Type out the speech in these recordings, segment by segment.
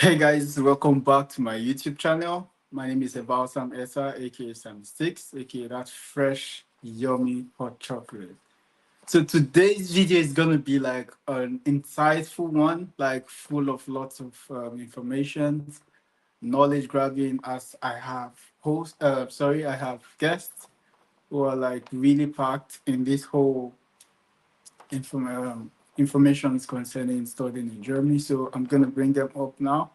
Hey guys, welcome back to my YouTube channel. My name is Sam Esa, aka Sam Sticks, aka that fresh, yummy hot chocolate. So today's video is gonna be like an insightful one, like full of lots of information, knowledge grabbing. As I have I have guests who are like really packed in this whole information concerning studying in Germany. So I'm gonna bring them up now.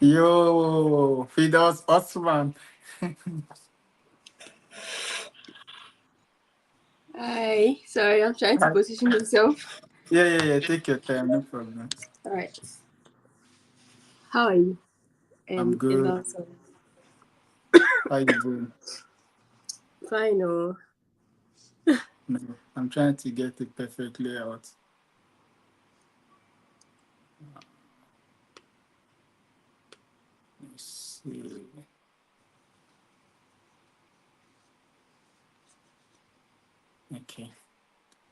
Yo, Fidas Osman. Hi, sorry, I'm trying to Hi. position myself. Yeah. Take your time, no problem. All right, how are you? I'm good. Eva, sorry. How you doing? Fine, oh. No, I'm trying to get it perfectly out. Let's see. Okay.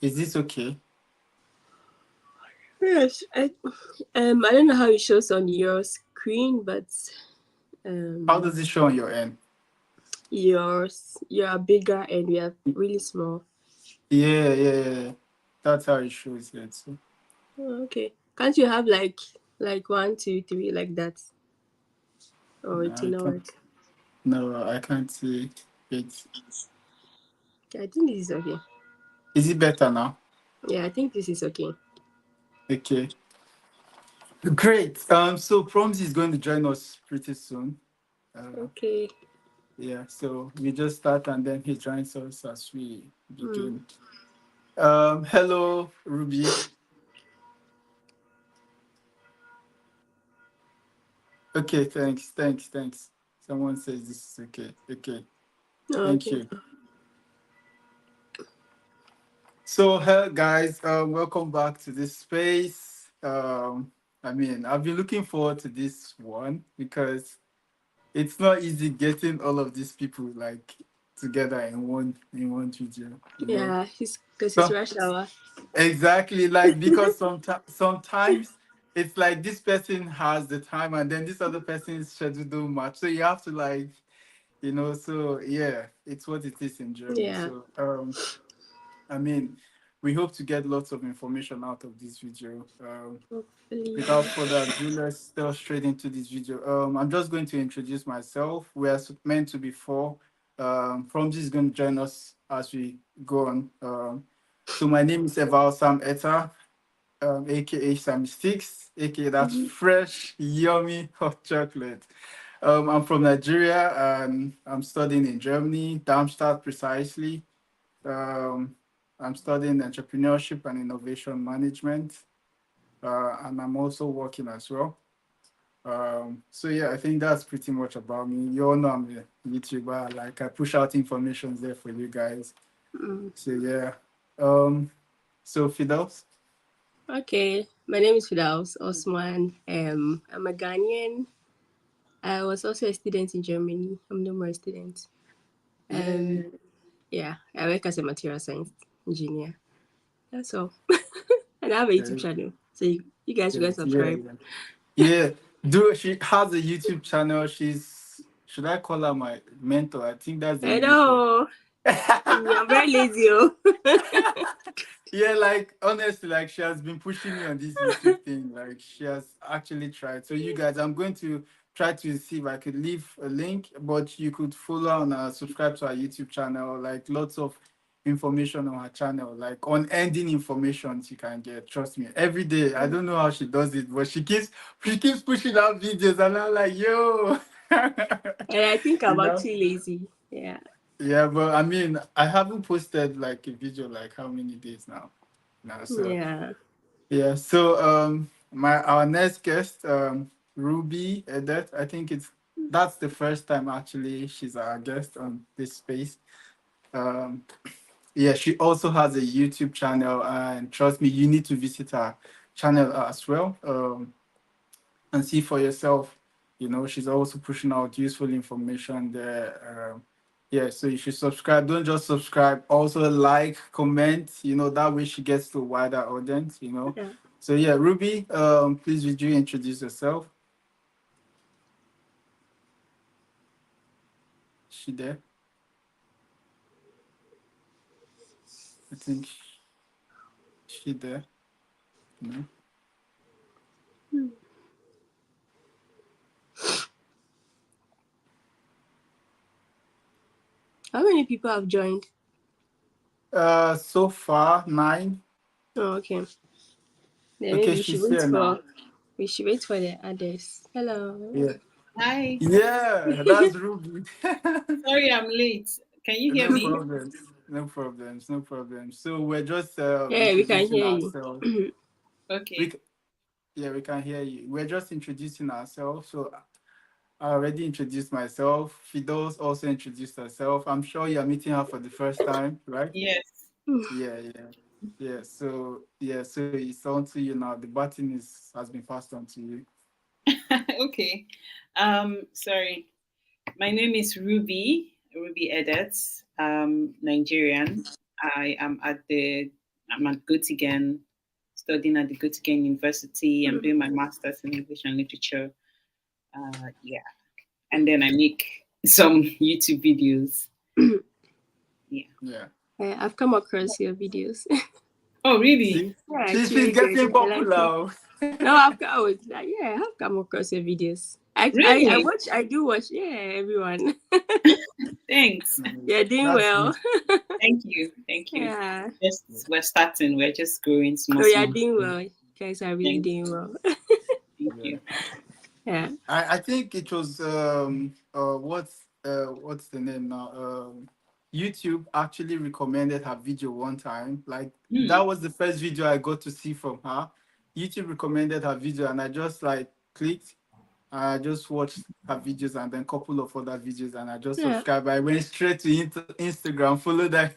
Is this okay? Yes, I don't know how it shows on your screen, but How um, does it show on your end? yours you are bigger and we are really small. Yeah. That's how it shows it. So, Oh, okay, can't you have like one, two, three like that? Or no, it will I not can't. work? No, I can't see it. Okay, I think this is okay. Is it better now? Yeah, I think this is okay. Okay. Great. So Proms is going to join us pretty soon. Uh, Okay. Yeah, so we just start and then he joins us as we Hmm. begin. Hello, Ruby. Okay, thanks. Someone says this is okay. Okay, thank Okay. you. So, hey guys, welcome back to this space. I've been looking forward to this one because it's not easy getting all of these people like together in one video. Yeah, it's because it's So rush hour. exactly, like because sometimes it's like this person has the time and then this other person's schedule don't match. So you have to so yeah, it's what it is in Germany. Yeah, So I mean, we hope to get lots of information out of this video. hopefully. Without further ado, let's delve straight into this video. I'm just going to introduce myself. We are meant to be four. From this is going to join us as we go on. So my name is Eval Sam Etta, aka Sam Sticks, aka that Mhm. fresh, yummy hot chocolate. I'm from Nigeria and I'm studying in Germany, Darmstadt precisely. Um, I'm studying entrepreneurship and innovation management, and I'm also working as well. So yeah, I think that's pretty much about me. You all know I'm a YouTuber. Like I push out information there for you guys. Mm. So yeah. Um, so Fidels. Okay, my name is Fidaus Osman. I'm a Ghanaian. I was also a student in Germany. I'm no more a student. Yeah. Um, yeah, I work as a material science engineer. That's all. And I have a YouTube Okay. channel, so you guys should go and Yes, yeah, subscribe. yeah. Yeah. Do she has a YouTube channel? She's should I call her my mentor? I think that's the I English word. know. I'm very lazy. Oh. Yeah, like honestly, like she has been pushing me on this YouTube thing. Like she has actually tried. So you guys, I'm going to try to see if I could leave a link, but you could follow and subscribe to our YouTube channel. Like lots of information on her channel, like unending information you can get. Trust me, every day. I don't know how she does it, but she keeps pushing out videos, and I'm like, yo, And I think you I'm know. actually lazy. Yeah. Yeah, but I mean, I haven't posted like a video like how many days now? No, so Yeah. yeah, so my our next guest, Ruby Edet, I think that's the first time actually she's our guest on this space. Um, yeah, she also has a YouTube channel, and trust me, you need to visit her channel as well, and see for yourself. she's also pushing out useful information there. Yeah, so you should subscribe. Don't just subscribe, also like, comment, that way she gets to a wider audience. Yeah. So yeah, Ruby, please would you introduce yourself? Is she there? I think she there. No. How many people have joined? So far 9. Oh, okay. Then Okay, maybe we should she's wait here now. for the others. Hello. Yeah. Hi. Yeah, that's Ruby. Sorry I'm late. Can you hear No me? problems. No problems. No problems. So we're just Yeah, we can introducing hear ourselves. you. Okay. Yeah, we can hear you. We're just introducing ourselves. So I already introduced myself. Fido's also introduced herself. I'm sure you're meeting her for the first time, right? Yes. Yeah, yeah. So it's on to you now. The button has been passed on to you. Okay. Sorry. My name is Ruby Edits, Nigerian. I'm at Göttingen, studying at the Göttingen University. I'm doing my master's in English and literature. Yeah. And then I make some YouTube videos. Yeah. Yeah. I've come across your videos. Oh, really? See? Yeah, it's She's really good. getting I like it. popular. No, I've come across your videos. I Really? watch. I do watch. Yeah, everyone. Thanks. You're doing That's well. good. Thank you. Thank you. Yeah. Just we're starting. We're just growing small, Oh, you're small. doing well. You guys are really Thanks. doing well. Thank Yeah. you. Yeah. I think it was what's the name now? YouTube actually recommended her video one time. Like that Hmm. was the first video I got to see from her. YouTube recommended her video and I just like clicked. I just watched her videos and then a couple of other videos and I just Yeah. subscribed. I went straight to Instagram, followed that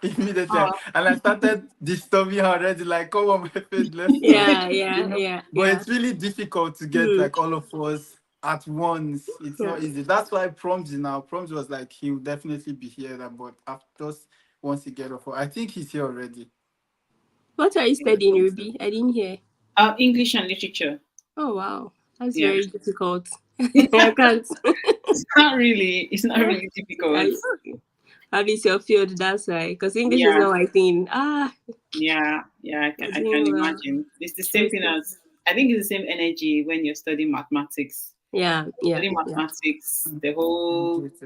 immediately, Oh, and I started disturbing her already. Like, come on, my face, let's talk. Yeah. Yeah. Yeah. But Yeah. it's really difficult to get Hmm. like all of us at once. It's Yeah. not easy. That's why Proms now. Proms was like he will definitely be here, but after just once he get off, I think he's here already. What are you I studying, think so. Ruby? I didn't hear. English and literature. Oh wow, that's Yeah. very difficult. I can't. It's not really. It's not really difficult. That is your field. That's why. Because English is Yeah. not my thing. Ah, Yeah. Yeah. you're I can doing well. imagine. It's the same thing Okay. as. I think it's the same energy when you're studying mathematics. Yeah. Yeah. Studying Yeah. mathematics, the whole It's,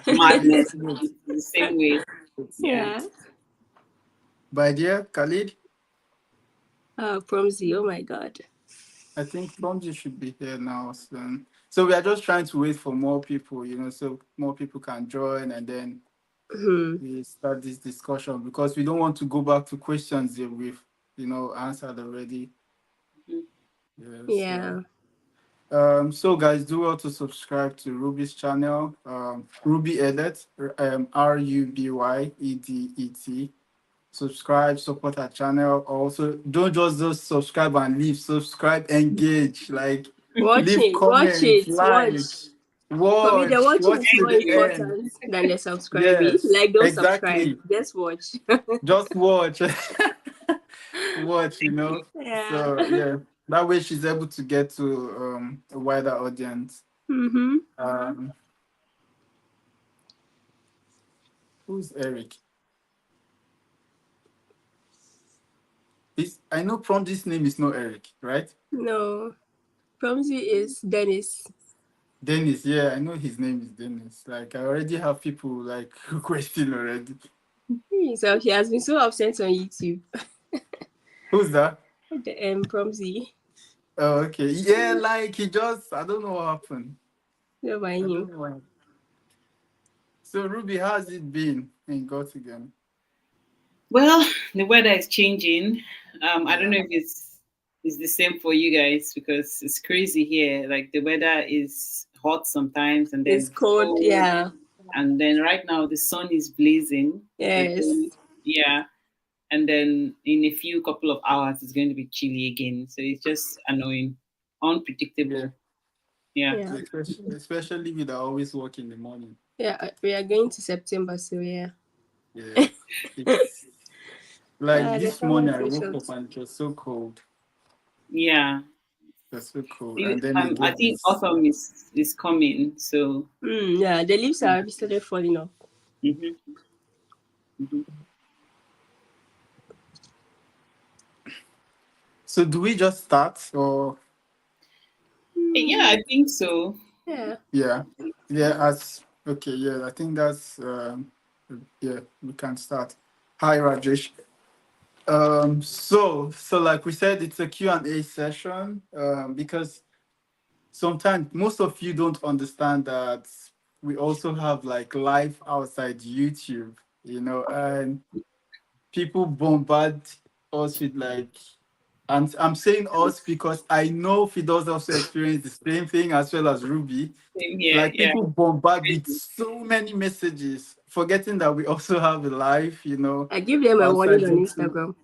madness is the same way. Yeah. Yeah. By dear Khalid, Promzy. Oh my God. I think Promji should be here now soon. So we are just trying to wait for more people, so more people can join and then Hmm. we start this discussion because we don't want to go back to questions that we've, answered already. Mhm. Yeah. Yeah. So guys, do well to subscribe to Ruby's channel, Ruby Edit, RUBYEDET. Subscribe, support our channel. Also, don't just subscribe and leave. Subscribe, engage, like Watch leave it. Watch comments, it. like Watch. For me, the watch, watching watch is to more the end. important than the subscribing. If you Yes, like, don't subscribe. exactly. Just watch. Just watch, watch. Yeah. So yeah, that way she's able to get to a wider audience. Mm-hmm. Um, who's Eric? I know from this name is not Eric, right? No. Promzy is Dennis. Dennis, yeah, I know his name is Dennis. Like I already have people like requesting already. So he has been so absent on YouTube. Who's that? The Promzy. Oh, okay. Yeah, like he just I don't know what happened. Don't I mind don't him. know why. So Ruby, how's it been in Göttingen? Well, the weather is changing. I don't know Yeah. if it's the same for you guys because it's crazy here. Like the weather is hot sometimes and It's then cold. cold, Yeah. and then right now the sun is blazing. Yes. Yeah, and then in a few couple of hours it's going to be chilly again. So it's just annoying, Yeah. unpredictable. Yeah. Yeah. Especially with I always work in the morning. Yeah, we are going to September, so yeah. Yeah, it's like The this summer morning is I so woke short. up and it was so cold. Yeah. It was so cold, and then we I get think this. autumn is coming. So. Yeah, the leaves are already started falling off. Mm-hmm. Mm-hmm. So do we just start or Yeah, I think so. Yeah. yeah, yeah? As okay, yeah. I think that's yeah. We can start. Hi, Rajesh. So like we said, it's a Q&A session. Because sometimes most of you don't understand that we also have like life outside YouTube, and people bombard us with like, and I'm saying us because I know Fidos also experience the same thing as well as Ruby. Same here. Like Yeah. people bombard with so many messages, forgetting that we also have a life, I give them a warning outside on YouTube. Instagram.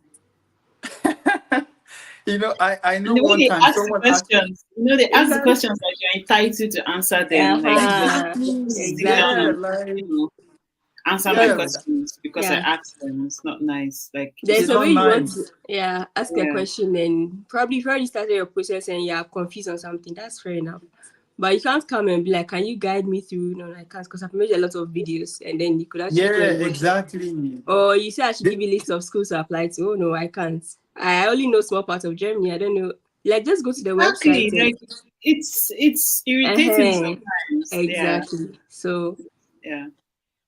I And know the way one they time ask the someone asked. questions, they ask the Exactly. questions like you're entitled to answer them. Like, Uh-huh. just sit down Yeah, Exactly. and like answer my yeah, questions because I Yeah. asked them. It's not nice. Like, There's it's a not way you want to, nice. ask a yeah, question and probably if you already started your process and you're confused on something, that's fair enough. But you can't come and be like, can you guide me through? No, I can't because I've made a lot of videos and then you could actually go Yeah, and watch them. exactly. Or you say I should The- give you a list of schools to apply to. Oh no, I can't. I only know small parts of Germany. I don't know. Like just go to the website exactly. and Like, it's irritating uh sometimes. Yeah, exactly. So yeah.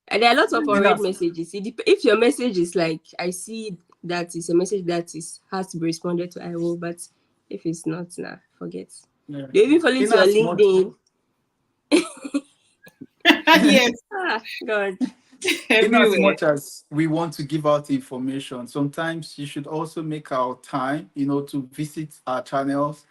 and there are lots of the thing unread that's messages. If your message is like I see that is a message that is has to be responded to, I will. But if it's not, nah, forget. yeah. They even fall In into your as much LinkedIn. Yes, God. in as everywhere. much as we want to give out information, sometimes you should also make our time, to visit our channels.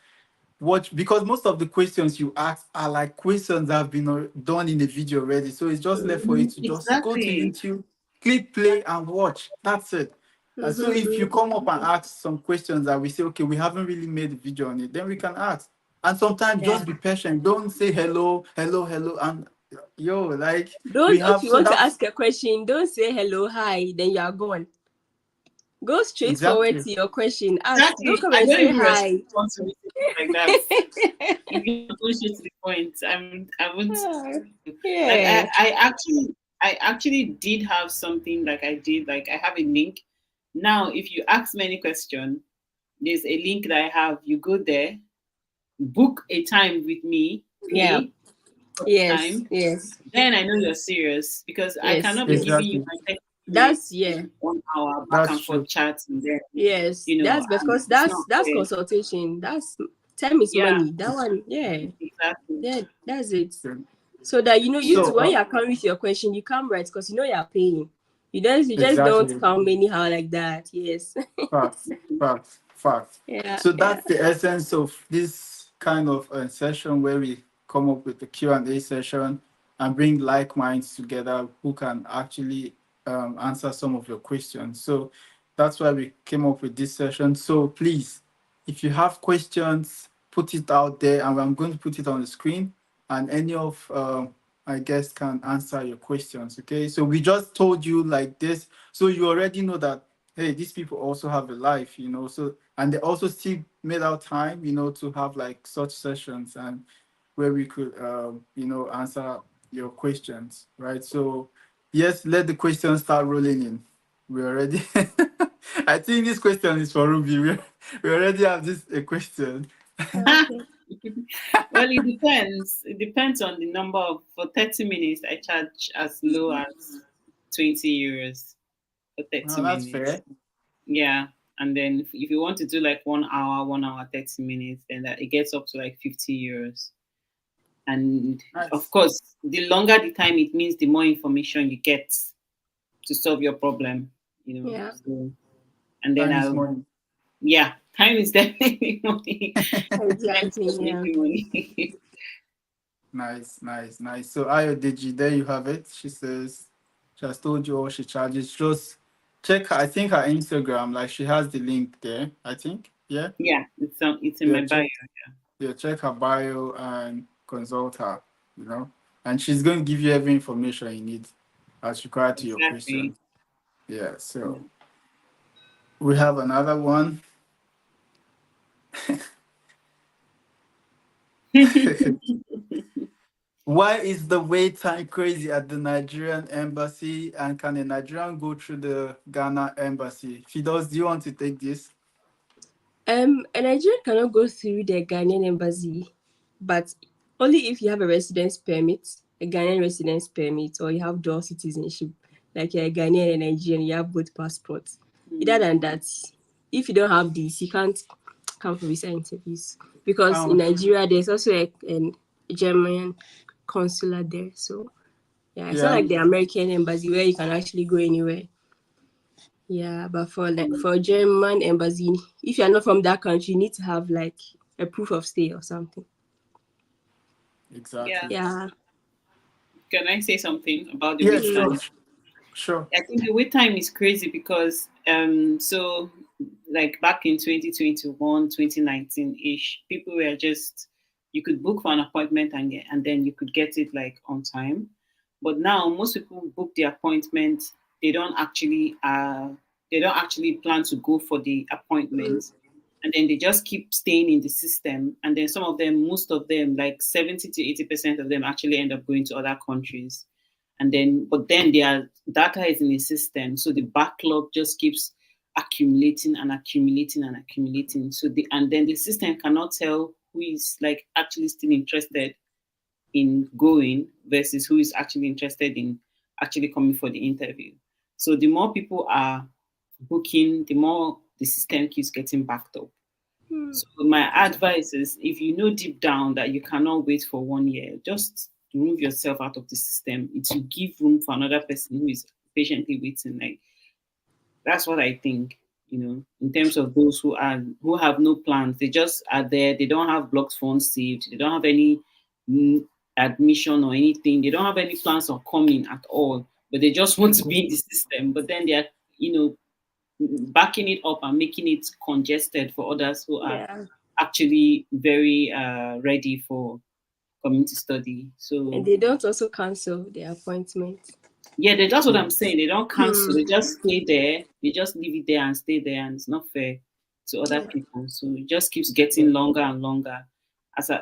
Watch, because most of the questions you ask are like questions that have been done in the video already. So it's just left for you to just go to Exactly. YouTube, click play and watch. That's it. And so Mm-hmm. if you come up and ask some questions that we say, okay, we haven't really made a video on it, then we can ask. And sometimes Yeah. just be patient. Don't say hello, hello, hello. And like we Don't if have, you so want to that's ask a question, don't say hello, hi, then you are gone. Go straight forward exactly. to your question. Ask. Don't Exactly. come I and don't say even hi. respond to messages like that. If you push it to the point, I won't. Like Yeah. I actually did have something like I did like I have a link. Now, if you ask me any question, there's a link that I have. You go there, book a time with me, Yeah. pay for the Yes. time. Yes. Then I know you're serious because I Yes. cannot be Yes. giving you Exactly. my 30 That's minutes, yeah. 1 hour back That's and forth true. chats and then Yes. That's and because it's not that's fair. consultation. That's time is Yeah, money. That one, yeah. exactly. Yeah, that's it. Okay. So that you too, So when you are coming with your question, you come right because you know you are paying. You just don't exactly. come anyhow like that. Yes. Facts, facts, facts. Yeah. So Yeah. that's the essence of this kind of session where we come up with the Q&A session and bring like minds together who can actually answer some of your questions. So that's why we came up with this session. So please, if you have questions, put it out there, and I'm going to put it on the screen, and any of my guests can answer your questions. Okay, so we just told you like this, so you already know that hey, these people also have a life, so and they also still made out time, to have like such sessions and where we could answer your questions, right? So yes, let the questions start rolling in. We're already I think this question is for Ruby. We already have this a question. Okay. Well, it depends. It depends on the number of for 30 minutes I charge as low as 20 euros for 30 Well, that's minutes. fair. Yeah. And then if you want to do like 1 hour, 1 hour, 30 minutes, then that it gets up to like 50 euros. And of Nice. course, the longer the time, it means the more information you get to solve your problem. Yeah. So, and then Time is money. yeah, time is definitely money. Time is Exactly. Yeah. definitely money. Nice, nice, nice. So Ayo Deji, there you have it. She says she has told you all she charges. Just check her, I think her Instagram, like she has the link there, I think. Yeah. Yeah, it's in Yeah, my bio. check her bio and consult her, and she's going to give you every information you need as required to your Exactly. question. Yeah, so we have another one. Why is the wait time crazy at the Nigerian embassy, and can a Nigerian go through the Ghana embassy? Fidos, do you want to take this? A Nigerian cannot go through the Ghanaian embassy, but only if you have a residence permit, a Ghanaian residence permit, or you have dual citizenship, like you're a Ghanaian and Nigerian, you have both passports. Other than that, if you don't have these, you can't come for visa interviews, because in Nigeria there's also a German consular there. So yeah, it's not Yeah, like the American embassy where you can actually go anywhere. Yeah, but for German embassy, if you're not from that country, you need to have like a proof of stay or something. Yeah. exactly. Yeah. Can I say something about the Yeah, wait sure, time? sure. I think the wait time is crazy because so like back in 2021, 2019 ish, people were just you could book for an appointment and then you could get it like on time. But now most people book the appointment, they don't actually plan to go for the Mm. appointment, and then they just keep staying in the system, and then most of them, like 70 to 80% of them actually end up going to other countries, and then but then their data is in a system, so the backlog just keeps accumulating and accumulating and accumulating. And then the system cannot tell who is like actually still interested in going versus who is actually interested in actually coming for the interview. So the more people are booking, the more the system keeps getting backed up. Mm. So my advice is, if you know deep down that you cannot wait for 1 year, just remove yourself out of the system. It will give room for another person who is patiently waiting. Like, that's what I think. In terms of those who have no plans, they just are there. They don't have blocked funds saved. They don't have any mm, admission or anything. They don't have any plans on coming at all. But they just want to be in the system. But then they are, you know, backing it up and making it congested for others who are Yeah. actually very ready for community study. And So they don't also cancel their appointment. yeah, that's what I'm Yes. saying. They don't cancel. They just stay there. They just leave it there and stay there, and it's not fair to other Yeah. people. So it just keeps getting longer and longer.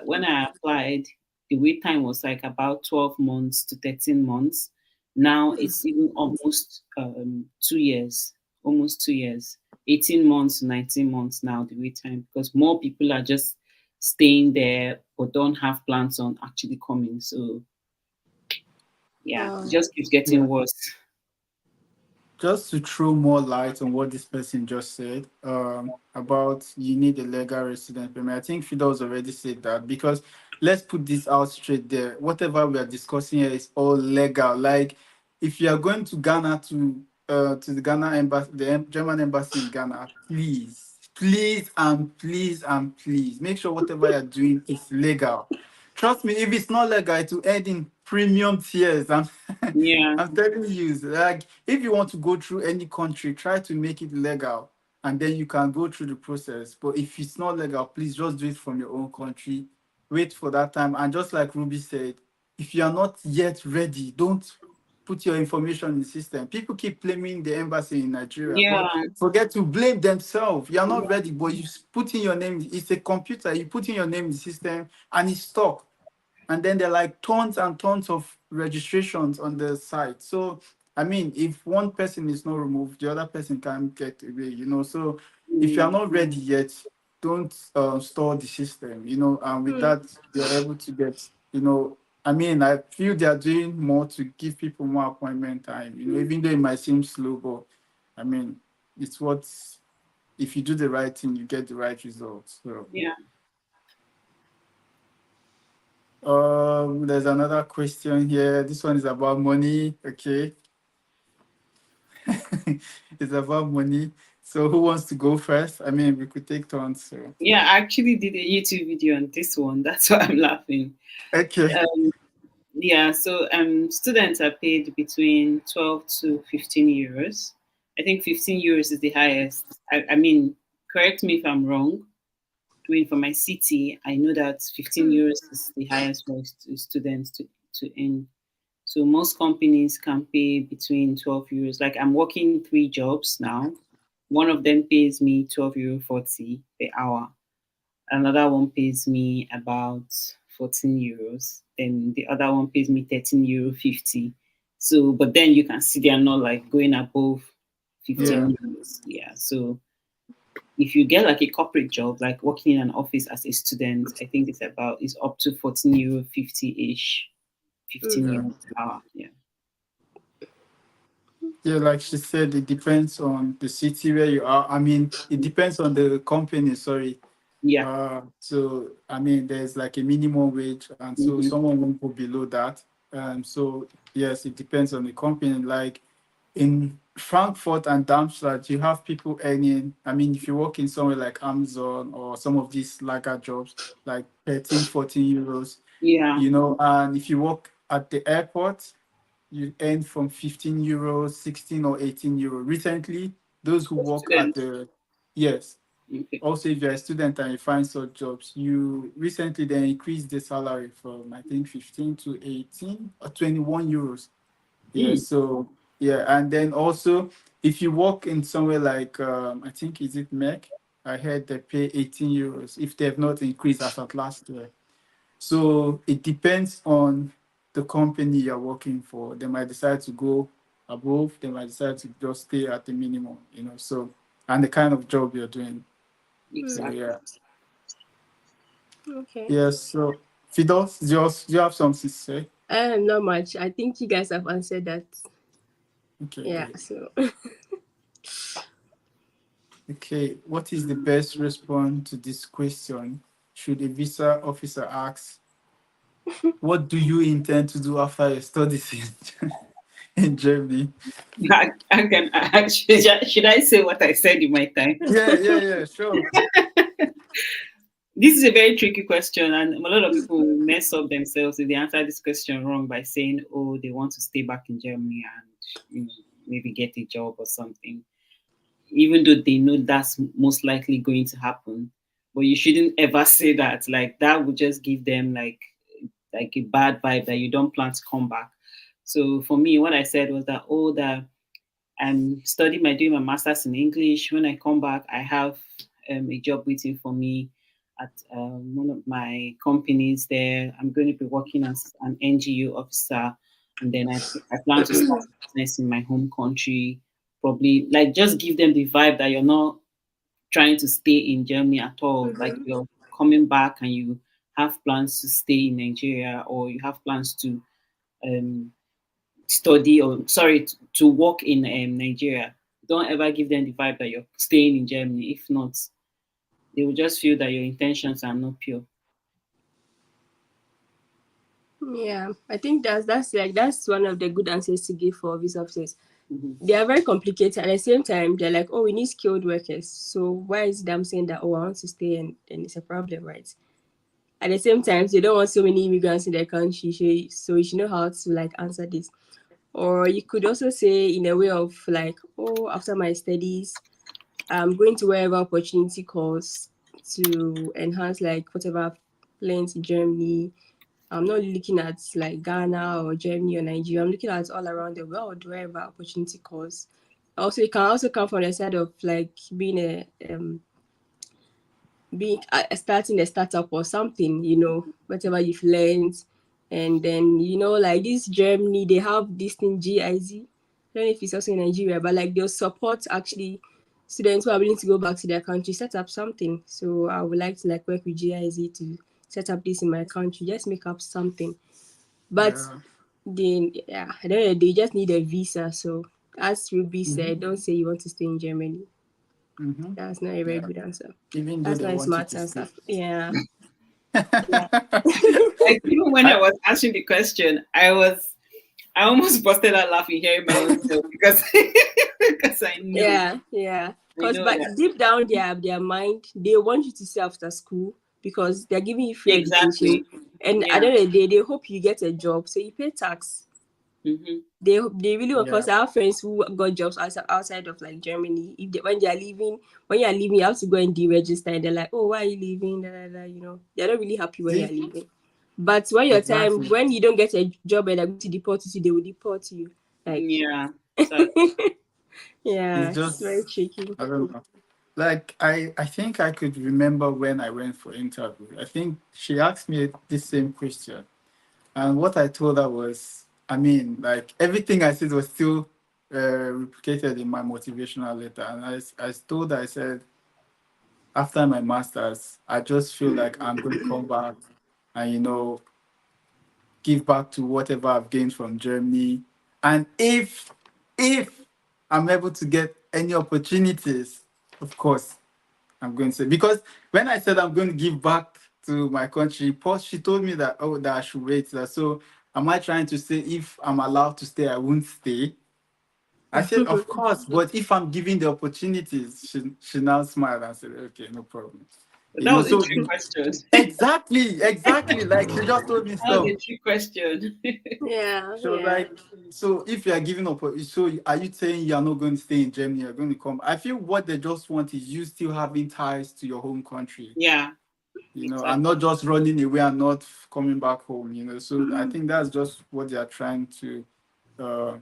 When I applied, the wait time was like about 12 months to 13 months. Now it's even almost 2 years, almost 2 years, 18 months to 19 months now, the wait time, because more people are just staying there but don't have plans on actually coming. So yeah, it Wow. just keeps getting Yeah. worse. Just to throw more light on what this person just said, about you need a legal resident permit. I think Fido's already said that, because let's put this out straight there. Whatever we are discussing here is all legal. Like, if you are going to Ghana to the Ghana embassy, the German embassy in Ghana, please make sure whatever you're doing is legal. Trust me, if it's not legal, it will end in premium tears. Yeah. I'm telling you, like, if you want to go through any country, try to make it legal, and then you can go through the process. But if it's not legal, please just do it from your own country. Wait for that time. And just like Ruby said, if you are not yet ready, don't put your information in the system. People keep blaming the embassy in Nigeria, Yeah. but forget to blame themselves. You are not ready, but you put in your name. It's a computer. You put in your name in the system, and it's stuck. And then there are like tons and tons of registrations on the site. So I mean, if one person is not removed, the other person can get away. So if you are Mm. not ready yet, don't store the system. And with Mm. that, you're able to get. I mean, I feel they are doing more to give people more appointment time. Even though it might seem slow, but I mean, it's what, if you do the right thing, you get the right results. So Yeah. there's another question here. This one is about money. Okay. It's about money. So who wants to go first? I mean, we could take turns. So Yeah. I actually did a YouTube video on this one. That's why I'm laughing. okay. Um, yeah. So students are paid between 12 to 15 euros. I think 15 euros is the highest. I mean, correct me if I'm wrong. mean, for my city, I know that 15 euros is the highest for students to earn. So most companies can pay between 12 euros. Like I'm working 3 jobs now. One of them pays me 12 euro 40 per hour. Another one pays me about 14 euros. Then the other one pays me 13 euro 50. So, but then you can see they are not like going above 15 euros. Yeah. So if you get like a corporate job, like working in an office as a student, I think it's up to 14 euro 50 ish, 15 Yeah. euros per hour. Yeah. Yeah, like she said, it depends on the city where you are. I mean, it depends on the company, sorry. Yeah. So I mean, there's like a minimum wage, and so Mm-hmm. someone won't go below that. So yes, it depends on the company. Like in Frankfurt and Darmstadt, you have people earning. I mean, if you work in somewhere like Amazon or some of these lager jobs, like 13, 14 euros, Yeah. and if you work at the airport, you earn from 15 euros, 16 or 18 euros. Recently, those who work at Student. the, yes, Okay. also if you're a student and you find such jobs, you recently they increased the salary from I think 15 to 18 or 21 euros. Yeah, Mm. so yeah, and then also if you work in somewhere like I think is it Mac, I heard they pay 18 euros if they have not increased as of last year. So it depends on the company you're working for. They might decide to go above, they might decide to just stay at the minimum. So and the kind of job you're doing. So Exactly. yeah. Okay. Yes, so Fidos, do you have something to say? Not much. I think you guys have answered that. Okay, Yeah. great. So Okay, what is the best response to this question? Should a visa officer ask, what do you intend to do after your studies in Germany? I can actually, should I say what I said in my time? Yeah, sure. This is a very tricky question, and a lot of people mess up themselves if they answer this question wrong by saying, "Oh, they want to stay back in Germany and maybe get a job or something," even though they know that's most likely going to happen. But you shouldn't ever say that. Like that would just give them like a bad vibe that you don't plan to come back. So for me, what I said was that, oh, that I'm doing my master's in English. When I come back, I have a job waiting for me at one of my companies there. I'm going to be working as an NGO officer, and then I plan to start a business in my home country. Probably like just give them the vibe that you're not trying to stay in Germany at all. Like you're coming back and you have plans to stay in Nigeria, or you have plans to um, study or sorry to work in Nigeria. Don't ever give them the vibe that you're staying in Germany. If not, they will just feel that your intentions are not pure. yeah, I think that's one of the good answers to give for visa officers. Mm-hmm. They are very complicated. At the same time, they're like, oh, we need skilled workers. So why is them saying that? Oh, I want to stay, and it's a problem, right? At the same time, they don't want so many immigrants in their country. So you should know how to like answer this. Or you could also say in a way of like, oh, after my studies, I'm going to wherever opportunity calls to enhance like whatever plans in Germany. I'm not looking at like Ghana or Germany or Nigeria. I'm looking at all around the world wherever opportunity calls. Also, it can also come from the side of like being starting a startup or something. Whatever you've learned, and then like this Germany, they have this thing GIZ. I don't know if it's also in Nigeria, but like they'll support actually students who are willing to go back to their country, set up something. So I would like to like work with GIZ to set up this in my country, just make up something. But Yeah. I don't know, they just need a visa. So as Ruby Mm-hmm. said, don't say you want to stay in Germany. Mm-hmm. That's not a very Yeah. good answer. Even though That's they not a want you smart to stay. answer. Yeah. Like even when I was answering the question, I almost busted out laughing hearing my own self because because Yeah. I Because know but that deep down their mind, they want you to stay after school because they're giving you free education. exactly. And at Yeah, the end of the day, they hope you get a job. So you pay tax. Mm-hmm. They really want, because Yeah. I have friends who got jobs outside of like Germany. If they, when they are leaving, when you are leaving, you have to go and deregister, and they're like, "Oh, why are you leaving?" Da, da, da, they're not really happy when you're See, leaving. But when your time, exactly. when you don't get a job and they're going to deport you, they will deport you. Like, Yeah. So yeah, It's it's very just, tricky. I don't know. Like I think I could remember when I went for interview. I think she asked me this same question, and what I told her was, I mean, like everything I said was still replicated in my motivational letter, and I told her, I said, after my masters, I just feel like I'm going to come back and give back to whatever I've gained from Germany, and if I'm able to get any opportunities, of course I'm going to say, because when I said I'm going to give back to my country, first she told me that, oh, that I should wait. So am I trying to say if I'm allowed to stay, I won't stay? I said, of course, but if I'm given the opportunities, she now smiled and said, okay, no problem. that was a So trick question. exactly, like she just told me That was stuff. a trick question. Yeah, So yeah. like, so if you are giving up, so are you saying you are not going to stay in Germany? You're going to come? I feel what they just want is you still having ties to your home country, Yeah. and Exactly. not just running away and not coming back home. So I think that's just what they are trying to uh,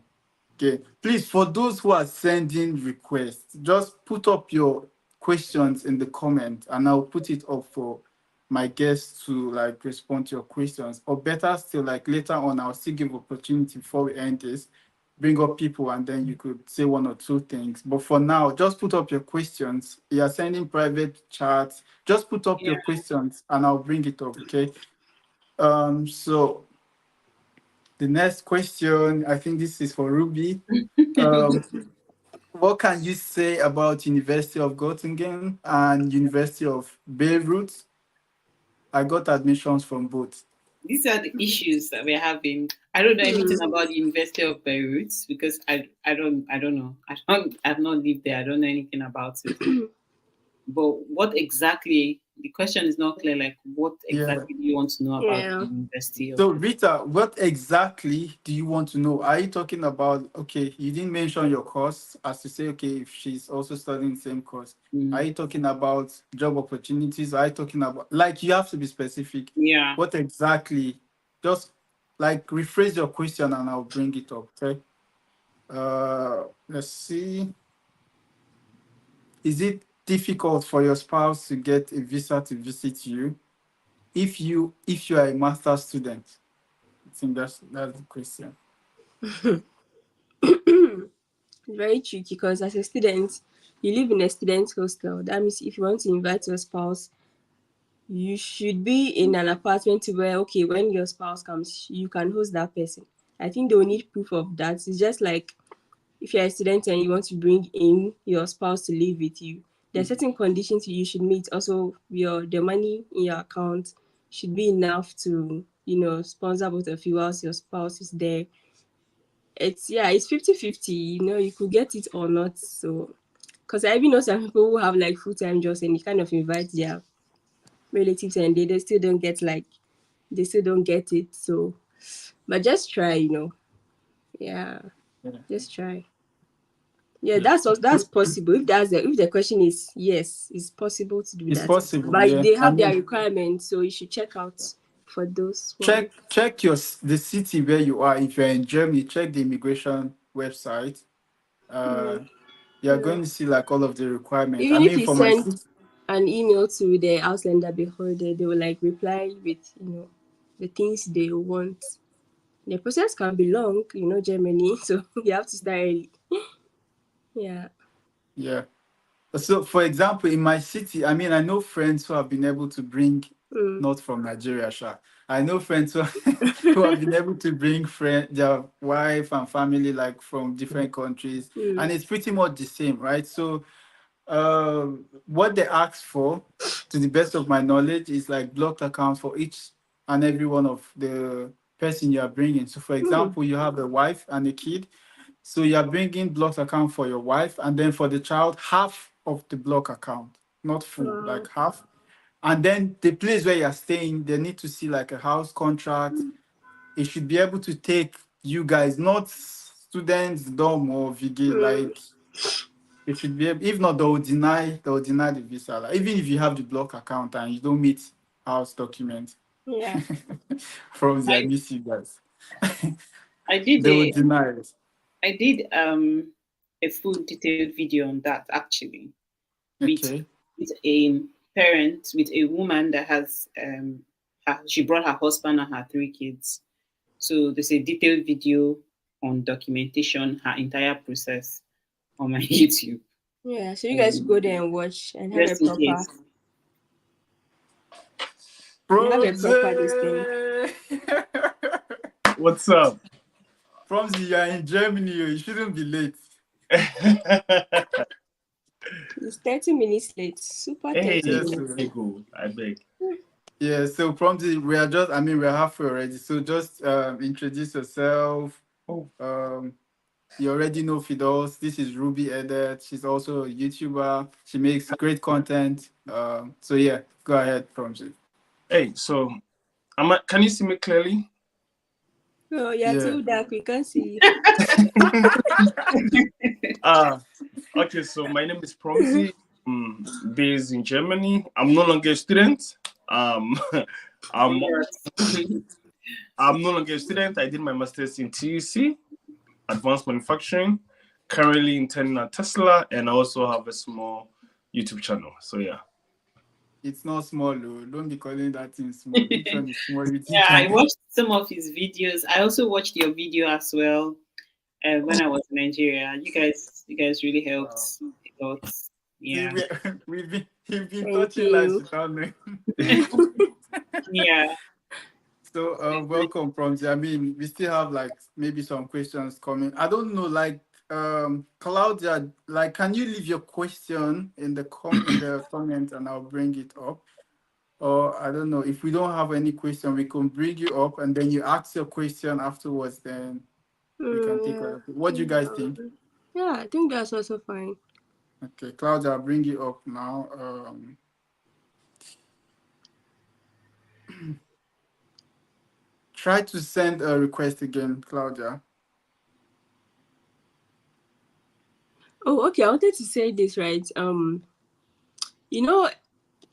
get. Please, for those who are sending requests, just put up your questions in the comment, and I'll put it up for my guests to like respond to your questions. Or better still, like later on, I'll still give opportunity before we end this, bring up people, and then you could say one or two things. But for now, just put up your questions. You are sending private chats. Just put up Yeah. your questions, and I'll bring it up. Okay. So the next question, I think this is for Ruby. Um, what can you say about University of Göttingen and University of Beirut? I got admissions from both. These are the issues that we're having. I don't know anything Hmm. about the University of Beirut because I don't know. I've not lived there. I don't know anything about it. But what exactly, the question is not clear, like what Yeah. exactly do you want to know about the Yeah. University of So Rita, what exactly do you want to know? Are you talking about, okay, you didn't mention your course as to say, okay, if she's also studying the same course. Are Mm. you talking about job opportunities? Are you talking about, like, you have to be specific. Yeah. What exactly? Just like rephrase your question and I'll bring it up. Okay. Let's see. Is it difficult for your spouse to get a visa to visit you if you are a master student? I think that's the question. Very tricky because as a student, you live in a student hostel. That means if you want to invite your spouse, you should be in an apartment where, okay, when your spouse comes, you can host that person. I think they will need proof of that. It's just like if you're a student and you want to bring in your spouse to live with you, there are certain conditions you should meet. Also, the money in your account should be enough to sponsor both of you whilst your spouse is there. It's 50-50. You could get it or not. So because I even know some people who have like full-time jobs and you kind of invite their relatives and they still don't get it. So but just try. Yeah, Yeah. just try. Yeah, Yeah. that's possible. If the question is yes, it's possible to do It's that. possible, But yeah. they I have their mean, requirements, so you should check out for those ones. check the city where you are. If you're in Germany, check the immigration website. Mm, Uh, you're yeah. going to see like all of the requirements. I Even if mean, you for my send city, an email to the Ausländer Behörde, they will like reply with the things they want. The process can be long, Germany, so you have to start early. Yeah. yeah. So, for example, in my city, I mean, I know friends who have been able to bring, Mm. not from Nigeria, Sha. I know friends who, who have been able to bring their wife and family like from different countries, Mm. and it's pretty much the same, right? So, what they ask for, to the best of my knowledge, is like blocked accounts for each and every one of the person you are bringing. So, for Mm. example, you have a wife and a kid. So you are bringing blocked account for your wife, and then for the child, half of the block account, not full, Wow. like half. And then the place where you're staying, they need to see like a house contract. It should be able to take you guys, not students, dorm or VG, like it should be, if not, they'll deny the visa. Like, even if you have the block account and you don't meet house document Yeah. from the I, miss you guys, I did they will a deny it. I did a full detailed video on that actually with Okay. a parent, with a woman that has she brought her husband and her 3 kids. So there's a detailed video on documentation, her entire process on my YouTube. Yeah. So you guys should go there and watch and have a Just in proper. case. Have a proper this thing. What's up? Promsy, you are in Germany. You shouldn't be late. It's 30 minutes late. Super 30 Hey, Yes, minutes. sir. go. I beg. Yeah, so Promsy, we're halfway already. So just introduce yourself. Oh. You already know Fidos. This is Ruby Edit. She's also a YouTuber. She makes great content. So yeah, go ahead, Promsy. Hey, so can you see me clearly? Oh, you're Yeah. too dark. We can't see. Okay, so my name is Promsy. Based in Germany. I'm no longer a student. I'm I'm no longer a student. I did my master's in TUC, Advanced Manufacturing. Currently interning at Tesla, and I also have a small YouTube channel. So yeah. It's not small, though. Don't be calling that thing small. Which one is small? Yeah, I watched some of his videos. I also watched your video as well when I was in Nigeria. You guys really helped a lot. Yeah. We've been Thank touching like you. without knowing. Yeah. So welcome, Promsy. I mean, we still have like maybe some questions coming. I don't know, like Claudia, like, can you leave your question in the comment and I'll bring it up? Or I don't know, if we don't have any question, we can bring you up and then you ask your question afterwards, then we can take Yeah. it. What do you guys think? Yeah, I think that's also fine. Okay, Claudia, I'll bring you up now. Try to send a request again, Claudia. Oh, okay. I wanted to say this, right? You know,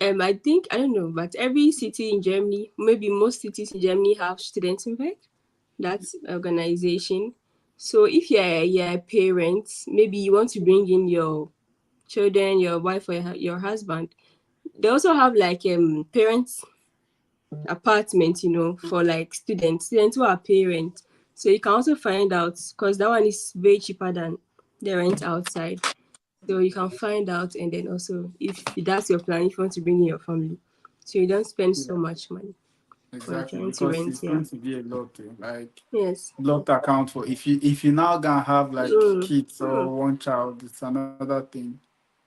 I think, I don't know, but every city in Germany, maybe most cities in Germany have student impact. That's organization. So if you're a parent, maybe you want to bring in your children, your wife or your husband. They also have like parents apartment, for like students who are parents. So you can also find out, because that one is way cheaper than the rent outside. So you can find out, and then also if that's your plan, if you want to bring in your family, so you don't spend so Yeah, much money for exactly, trying to because rent it's here. going to be a lot, like Yes. blocked account for if you now gonna have like Mm. kids or one child, it's another thing.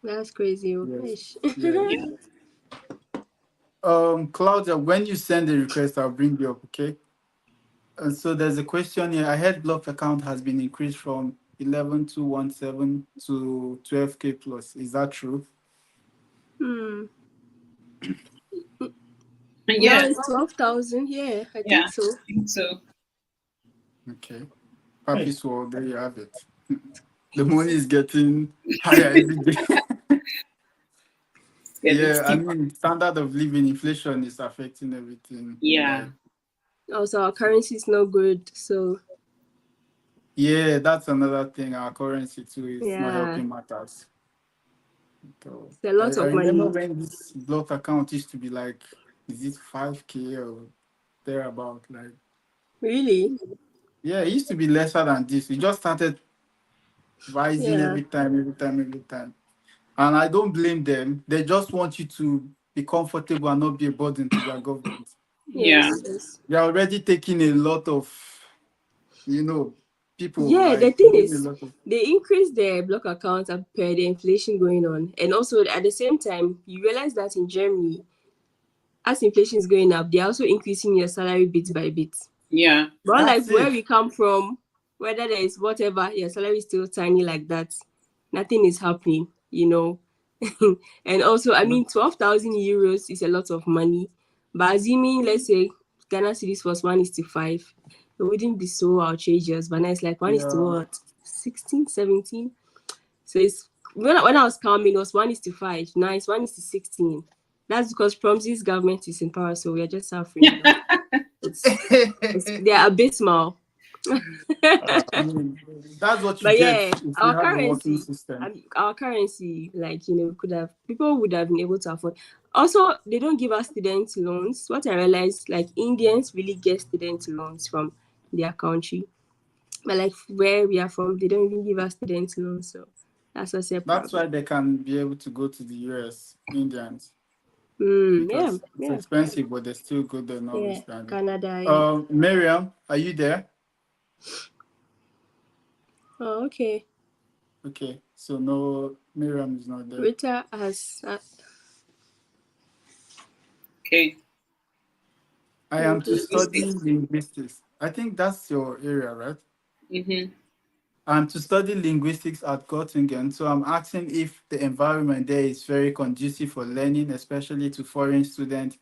That's crazy. Yes, Ish. yeah. Yeah. Claudia, when you send the request, I'll bring you up, okay? And so there's a question here. I heard blocked account has been increased from 11,217 to 12K plus. Is that true? Hmm. Now Yeah. it's 12,000. Yeah, I Yeah. think so. I think so. Okay. Happy Hey. Sword, there you have it. The money is getting higher every day. Yeah, I mean, standard of living, inflation is affecting everything. Yeah. Like, Also, our currency is not good. So, yeah, that's another thing. Our currency too is not yeah, helping matters. So, it's a I lot of remember money. when this block account used to be like, is it 5K or thereabout? Like, Really? yeah, it used to be lesser than this. It just started rising Yeah. every time. And I don't blame them. They just want you to be comfortable and not be a burden to their government. Yeah. Yes. They're already taking a lot of, people, Yeah, the like thing taking a is, lot of. they increase their block accounts as per the inflation going on. And also, at the same time, you realize that in Germany, as inflation is going up, they're also increasing your salary bit by bit. Yeah. But like That's where it. we come from, whether there is whatever, your salary is still tiny like that. Nothing is happening. And also, I mean, 12,000 euros is a lot of money. But assuming, let's say, Ghana cedis was 1:5, it wouldn't be so outrageous. But now it's like 1 is to what? 16, 17? So it's when I was counting, it was 1 is to 5. Now it's 1 is to 16. That's because Promzi's government is in power, so we are just suffering. They are abysmal. I mean, that's what you But get yeah, if you have a working system. our currency, like, you know, people would have been able to afford. Also, they don't give us student loans. What I realized, like, Indians really get student loans from their country, but like where we are from, they don't even give us student loans. So that's also a problem. That's why they can be able to go to the US, Indians. Yeah, It's expensive, but they still go there yeah. notwithstanding. Canada. Yeah. Miriam, are you there? Oh, okay. Okay, so no, Miriam is not there. Rita has. Okay. I am to study linguistics. I think that's your area, right? Mm-hmm. I'm to study linguistics at Göttingen. So I'm asking if the environment there is very conducive for learning, especially to foreign students,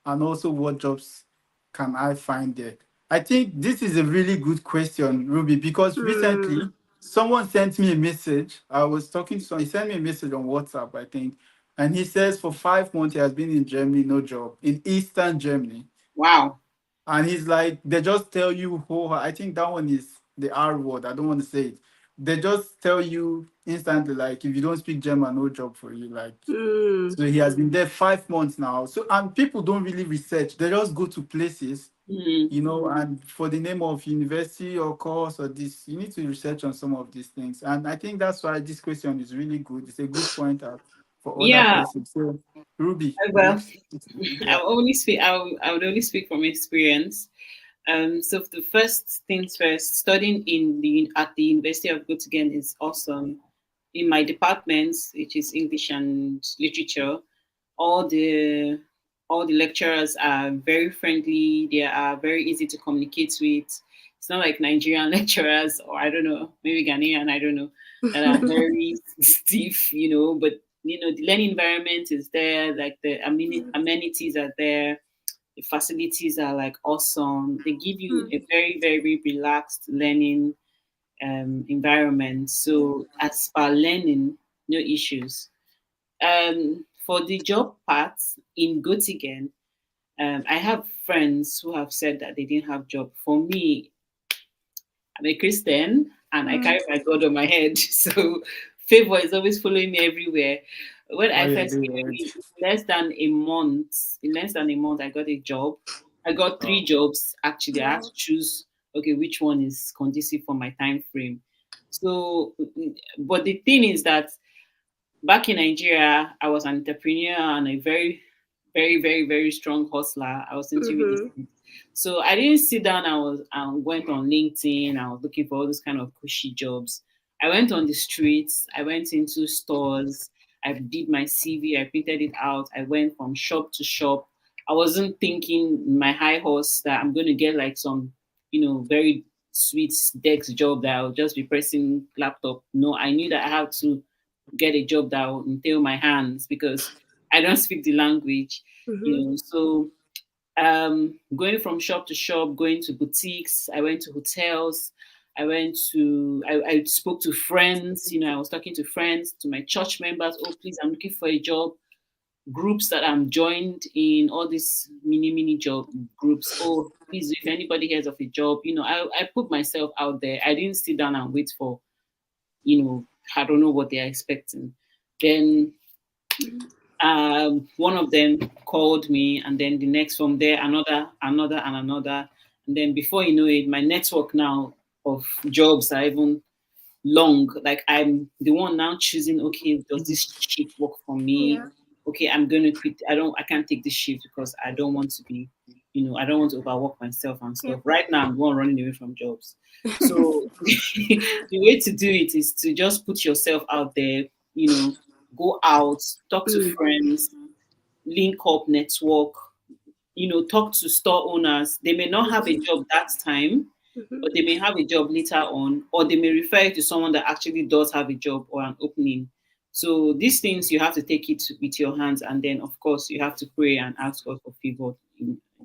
and also what jobs can I find there? I think this is a really good question, Ruby, because recently someone sent me a message. I was talking to someone, he sent me a message on WhatsApp, I think, and he says for 5 months he has been in Germany, no job, in Eastern Germany. Wow. And he's like, they just tell you, I think that one is the R word. I don't want to say it. They just tell you instantly, like, if you don't speak German, no job for you. Like, so he has been there 5 months now. So, and people don't really research. They just go to places, you know, and for the name of university or course or this, you need to research on some of these things. And I think that's why this question is really good. It's a good point out for other places. So, Ruby, Well, yeah. I would only speak from experience. So the first things first, studying at the University of Göttingen is awesome. In my department, which is English and Literature, all the lecturers are very friendly. They are very easy to communicate with. It's not like Nigerian lecturers, or I don't know, maybe Ghanaian, I don't know, that are very stiff, you know. But you know, the learning environment is there. Like the amenities are there. The facilities are like awesome. They give you a very, very relaxed learning environment. So as for learning, no issues. For the job part in Göttingen, I have friends who have said that they didn't have job. For me, I'm a Christian and I carry my God on my head, so favor is always following me everywhere. When I first came in less than a month, I got a job. I got 3 jobs actually. I had to choose which one is conducive for my time frame. So, but the thing is that back in Nigeria, I was an entrepreneur and a very, very, very, very strong hustler. I was into real estate. So I didn't sit down and went on LinkedIn. I was looking for all those kind of cushy jobs. I went on the streets. I went into stores. I did my CV. I printed it out. I went from shop to shop. I wasn't thinking my high horse that I'm going to get like some, very sweet desk job that I'll just be pressing laptop. No, I knew that I had to get a job that will entail my hands because I don't speak the language, So going from shop to shop, going to boutiques, I went to hotels, I spoke to friends, I was talking to friends, to my church members. Oh, please, I'm looking for a job. Groups that I'm joined in, all these mini job groups. Oh, please, if anybody hears of a job, I put myself out there. I didn't sit down and wait for, I don't know what they're expecting. Then one of them called me, and then the next from there, another. And then before you know it, my network now of jobs are even long. Like I'm the one now choosing, okay, does this shift work for me? Yeah. Okay, I'm gonna quit. I can't take this shift because I don't want to be, I don't want to overwork myself and stuff. Right now I'm the one running away from jobs. So the way to do it is to just put yourself out there, go out, talk to friends, link up, network, talk to store owners. They may not have a job that time, but they may have a job later on, or they may refer you to someone that actually does have a job or an opening. So these things you have to take it with your hands, and then of course you have to pray and ask God for favor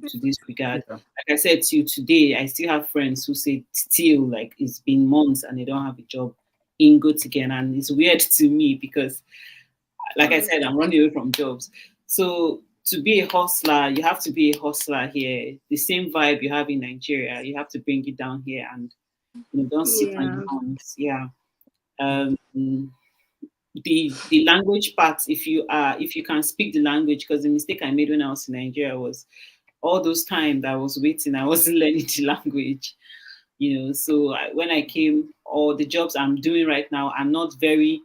to this regard. Yeah. Like I said to you today, I still have friends who say still like it's been months and they don't have a job in Gotigen, and it's weird to me because, like I said, I'm running away from jobs. So to be a hustler, you have to be a hustler here. The same vibe you have in Nigeria, you have to bring it down here, and don't sit on Yeah. your hands. Yeah. Um, the language part, if you can speak the language, because the mistake I made when I was in Nigeria was all those time that I was waiting, I wasn't learning the language. So when I came, all the jobs I'm doing right now, I'm not very,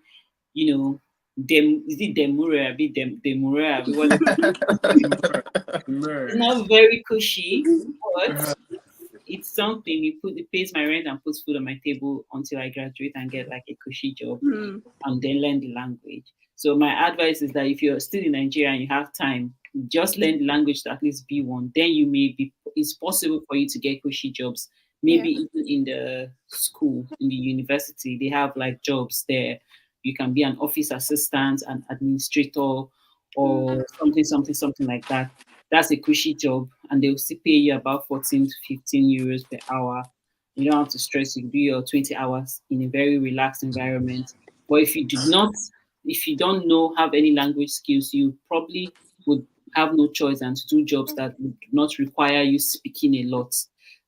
is it demure, a bit demure, it's not very cushy, but it's something. It pays my rent and puts food on my table until I graduate and get like a cushy job and then learn the language. So my advice is that if you're still in Nigeria and you have time, just learn the language to at least B1. Then it's possible for you to get cushy jobs. Maybe even in the school, in the university, they have like jobs there. You can be an office assistant, an administrator, or something like that. That's a cushy job, and they'll still pay you about 14 to 15 euros per hour. You don't have to stress. You do your 20 hours in a very relaxed environment. But if you don't have any language skills, you probably would have no choice than to do jobs that would not require you speaking a lot.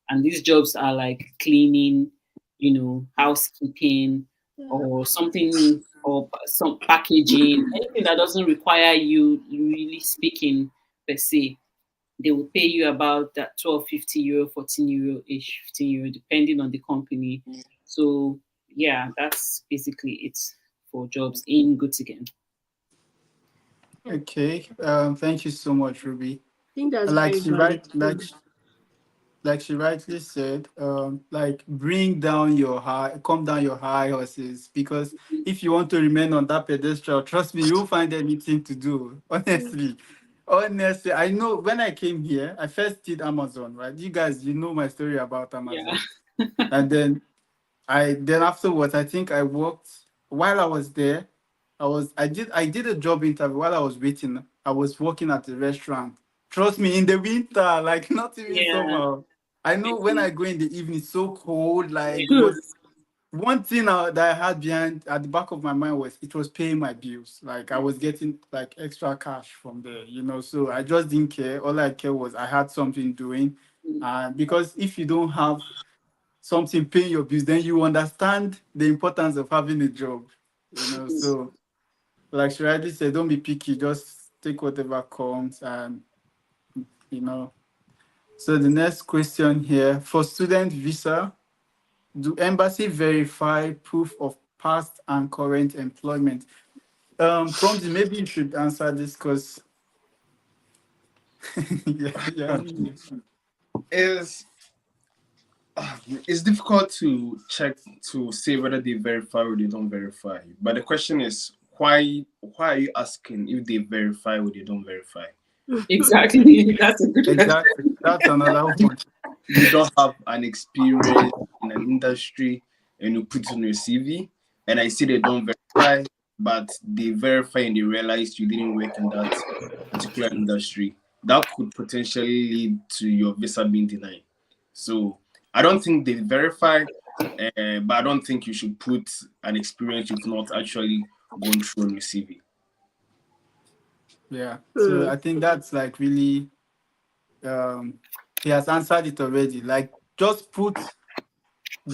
And these jobs are like cleaning, housekeeping, or something, or some packaging, anything that doesn't require you really speaking per se. They will pay you about that 12, 50 euro, 14 euro ish, 15 euro, depending on the company. So yeah, that's basically it for jobs in Göttingen. Okay. Thank you so much, Ruby. I think that's Like very she valid. like she rightly said, like calm down your high horses, because if you want to remain on that pedestal, trust me, you'll find anything to do. Honestly, I know when I came here, I first did Amazon, right? You guys, you know my story about Yeah. Amazon. And then afterwards, I think I worked while I was there. I did a job interview while I was waiting. I was working at a restaurant. Trust me, in the winter, like not even Yeah. summer. I know when I go in the evening, it's so cold, like, Yeah. but one thing that I had behind at the back of my mind was it was paying my bills. Like I was getting like extra cash from there. So I just didn't care. All I care was I had something doing. Because if you don't have something paying your bills, then you understand the importance of having a job. So like she rightly said, don't be picky, just take whatever comes and you know. So the next question here, for student visa, do embassy verify proof of past and current employment? Prompt, maybe you should answer this because yeah. Is it's difficult to check to say whether they verify or they don't verify. But the question is, why are you asking if they verify or they don't verify? Exactly. That's a good question. Exactly. That's another one. You don't have an experience in an industry and you put it on your CV, and I see they don't verify, but they verify and they realize you didn't work in that particular industry. That could potentially lead to your visa being denied. So I don't think they verify, but I don't think you should put an experience you've not actually gone through on your CV. Yeah. So I think that's like really he has answered it already. Like just put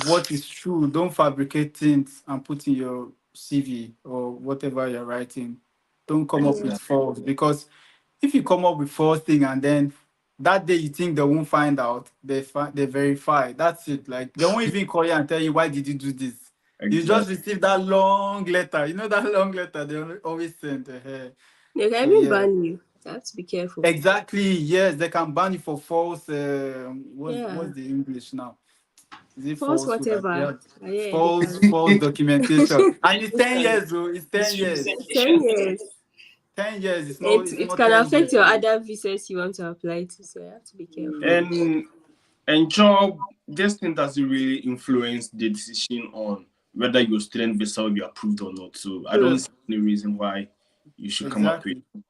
what is true. Don't fabricate things and put in your CV or whatever you're writing. Don't come up with false, because if you come up with false thing and then that day you think they won't find out, they verify. That's it. Like they won't even call you and tell you why did you do this. You just Exactly. receive that long letter. You know that long letter they always send. They can So even yeah, ban you. You have to be careful. exactly. Yes, they can ban you for false. What's Yeah. the English now? Is it False falsehood? whatever. Yeah, they can. False documentation. And it's 10 years, though. It's 10 years. It's 10 years. 10 years. It's not. It, It's it not can 10 years. affect your other visas you want to apply to, so you have to be careful. And job, this thing doesn't really influence the decision on whether your student visa will be approved or not. So I don't see any reason why you should come up with. Exactly.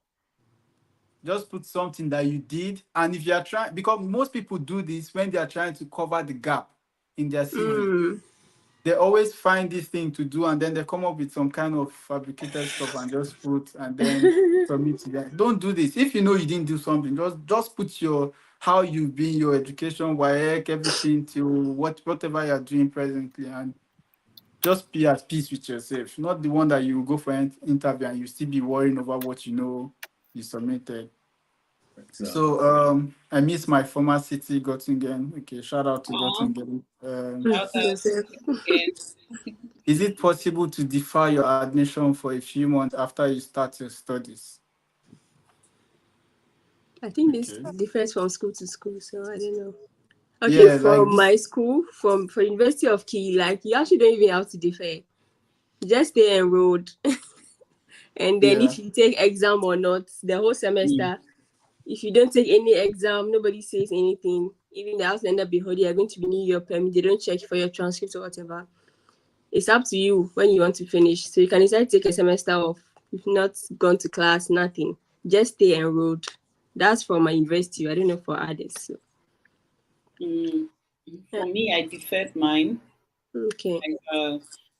Just put something that you did, and if you are trying, because most people do this when they are trying to cover the gap in their CV. They always find this thing to do, and then they come up with some kind of fabricated stuff and just put and then submit to them. Don't do this. If you know you didn't do something, just put your how you've been, your education, work, everything to whatever you're doing presently, and just be at peace with yourself. Not the one that you go for an interview and you still be worrying over what you know you submitted. So I miss my former city, Göttingen. Okay, shout out to Oh, Göttingen. shout out again. Is it possible to defer your admission for a few months after you start your studies? I think this Okay. differs from school to school, so I don't know. Okay, Yeah, like from this. my school, for University of Key, like you actually don't even have to defer. You just stay enrolled, and then Yeah. if you take exam or not, the whole semester. If you don't take any exam, nobody says anything. Even the house end up behold, you are going to renew your permit. They don't check for your transcripts or whatever. It's up to you when you want to finish. So you can decide to take a semester off. If not gone to class, nothing. Just stay enrolled. That's for my university. I don't know for others. So. For me, I deferred mine. Okay.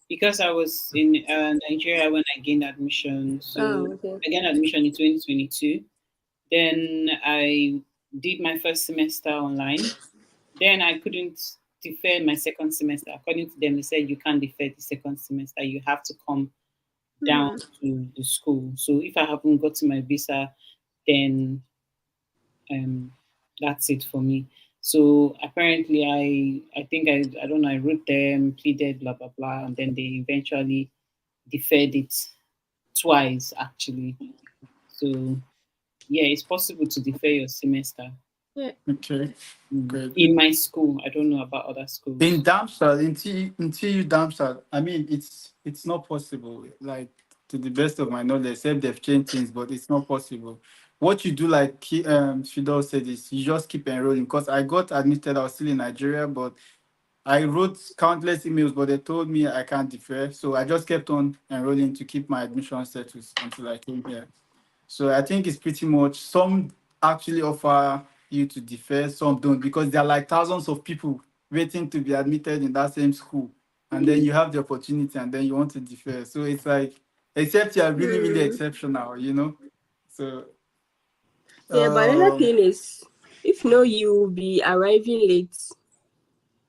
Because I was in Nigeria when I gained admission. So Okay. I gained admission in 2022. Then I did my first semester online. Then I couldn't defer my second semester. According to them, they said you can't defer the second semester. You have to come down to the school. So if I haven't got to my visa, then that's it for me. So apparently, I think I don't know. I wrote them, pleaded, blah blah blah, and then they eventually deferred it twice actually. So yeah, it's possible to defer your semester. Yeah. Okay. Great. In my school, I don't know about other schools. In Darmstadt, in TU Darmstadt, I mean, it's not possible. Like to the best of my knowledge, except they've changed things, but it's not possible. What you do, like Fidel said, is you just keep enrolling. Because I got admitted, I was still in Nigeria, but I wrote countless emails, but they told me I can't defer. So I just kept on enrolling to keep my admission status until I came here. So I think it's pretty much some actually offer you to defer, some don't, because there are like thousands of people waiting to be admitted in that same school. And then you have the opportunity and then you want to defer. So it's like, except you are really, really exceptional, you know? So, Yeah, but another thing is, if no, you will be arriving late.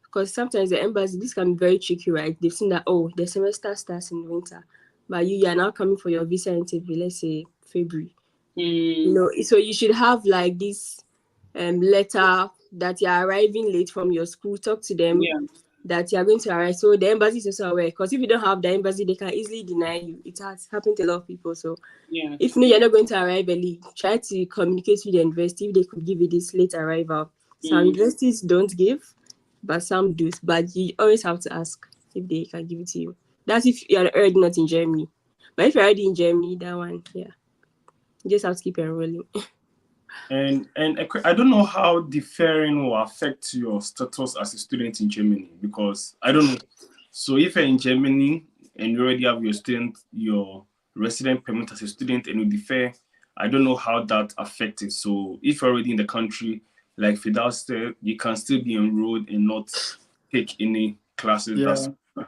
Because sometimes the embassy, this can be very tricky, right? They've seen that, oh, the semester starts in winter, but you are now coming for your visa interview, let's say February. You know, so you should have like this letter that you're arriving late from your school. Talk to them that you're going to arrive. So the embassy is also aware. Because if you don't have the embassy, they can easily deny you. It has happened to a lot of people. So if no, you're not going to arrive early, try to communicate with the university if they could give you this late arrival. Some universities don't give, but some do. But you always have to ask if they can give it to you. That's if you're already not in Germany. But if you're already in Germany, that one, yeah. You just have to keep enrolling. And I don't know how deferring will affect your status as a student in Germany, because I don't know. So if you're in Germany and you already have your resident permit as a student and you defer, I don't know how that affects it. So if you're already in the country, like Fidel said, you can still be enrolled and not take any classes. yeah.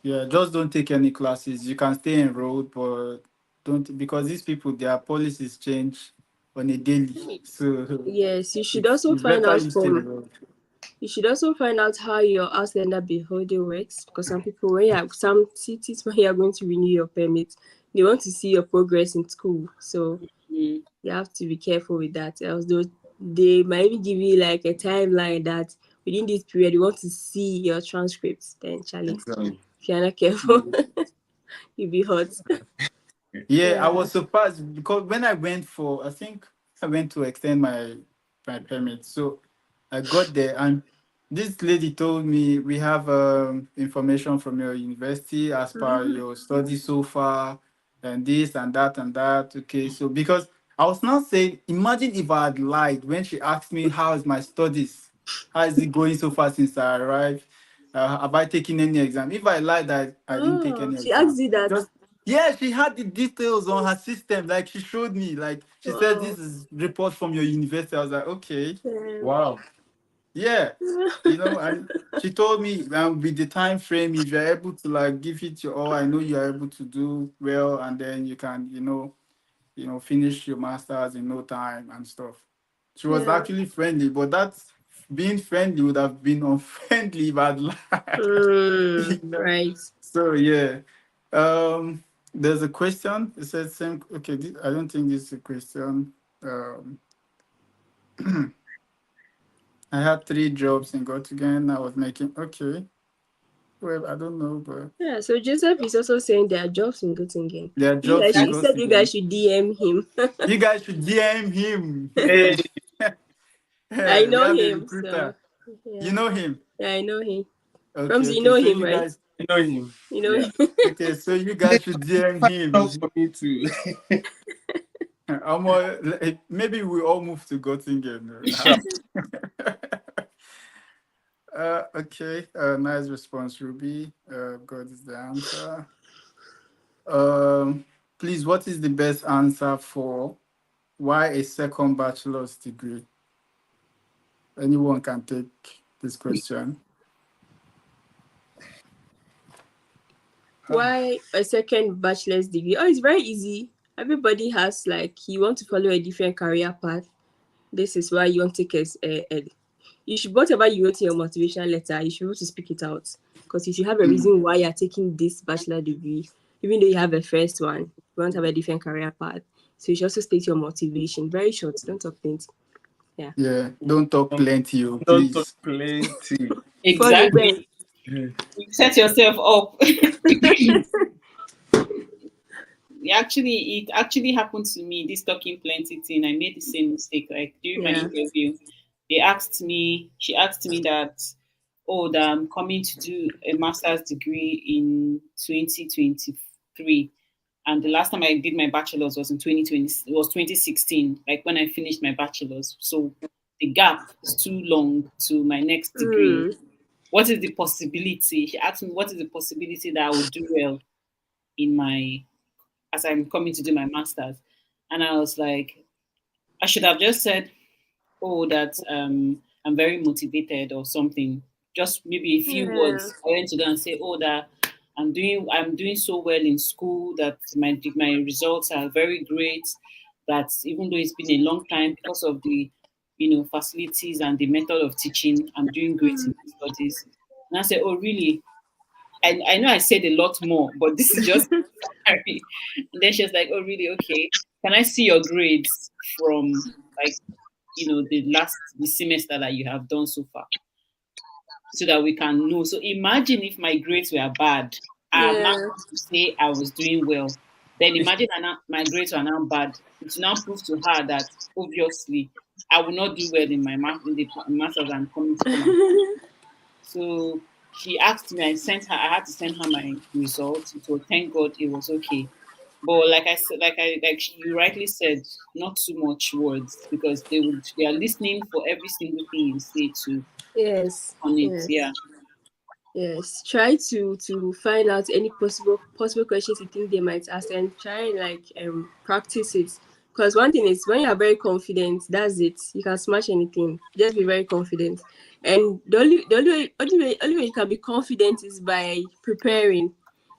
Yeah, just don't take any classes. You can stay enrolled, but don't, because these people, their policies change on a daily. So Yes, you should it's also find better out you stay from. enrolled. You should also find out how your Ausländer Behörde works, because some people, when you have some cities when you are going to renew your permit, they want to see your progress in school. So you have to be careful with that. Else, they might even give you like a timeline that within this period you want to see your transcripts. Then, Charlie, Exactly. if you're not careful, you'll be hot. Yeah, I was surprised because when I went for, I think I went to extend my permit. So I got there and this lady told me we have information from your university as per your study so far and this and that and that. Okay, so because I was not saying, imagine if I had lied when she asked me how is my studies, how is it going so far since I arrived. have I taken any exam? If I lied that I didn't take any She asked exam, you that. just yeah, she had the details on her system. Like she showed me. Like she said, Wow. this is report from your university. I was like, okay, Um, wow, yeah, and she told me with the time frame, if you're able to like give it your all, I know you're able to do well, and then you can, finish your masters in no time and stuff. She was yeah. actually friendly, but that being friendly would have been unfriendly if I'd lied. Right. So yeah. There's a question. It says same. Okay, I don't think this is a question. Um, I had 3 jobs in Gottingen. I was making okay. Well, I don't know, but Yeah, so Joseph is also saying there are jobs in Göttingen. there are You jobs guys, in he said you guys Gottingen. should DM him. You guys should DM him. Hey, I Yeah, we know have a him, so recruiter. You yeah. know him. Yeah, I know him. Okay, Ramsey, you okay. know So him, you right? guys, you know him. You know Yeah. him. okay. So you guys should DM Find him. job for me too. Maybe we all move to Göttingen. Sure. Okay. Nice response, Ruby. God is the answer. Um, please, what is the best answer for why a second bachelor's degree? Anyone can take this question. Why a second bachelor's degree? Oh, it's very easy. Everybody has like you want to follow a different career path. This is why you want to take a you should whatever you wrote in your motivation letter, you should be able to speak it out. Because if you have a reason why you're taking this bachelor degree, even though you have a first one, you want to have a different career path. So you should also state your motivation. Very short, don't talk plenty. Yeah, don't talk plenty, Don't talk please. plenty. Funny Exactly. then. You set yourself up. It actually happened to me, this talking plenty thing. I made the same mistake. Like during my Yeah. interview, she asked me that, oh, that I'm coming to do a master's degree in 2023. And the last time I did my bachelor's was in 2020, it was 2016, like when I finished my bachelor's. So the gap is too long to my next degree. What is the possibility? She asked me, what is the possibility that I will do well in my as I'm coming to do my master's? And I was like, I should have just said, oh, that I'm very motivated or something. Just maybe a few Yeah. words. I went to go and say, oh, that I'm doing so well in school, that my results are very great, that even though it's been a long time because of the facilities and the method of teaching, I'm doing great in my studies. And I said, oh, really? I know I said a lot more, but this is just sorry. And then she was like, oh, really? Okay. Can I see your grades from like, the semester that you have done so far so that we can know? So imagine if my grades were bad. I'm not Yeah. going to say I was doing well. Then imagine my grades are now bad. It will now prove to her that obviously I will not do well in my in the masters I'm coming to come and. So she asked me, I had to send her my results. So thank God it was okay. But like I said, you rightly said, not too much words because they are listening for every single thing you say to Yes. on it. Yes. Yeah. Yes, try to find out any possible questions you think they might ask and try and like practice it. Because one thing is when you are very confident, that's it. You can smash anything. Just be very confident. And the only way you can be confident is by preparing.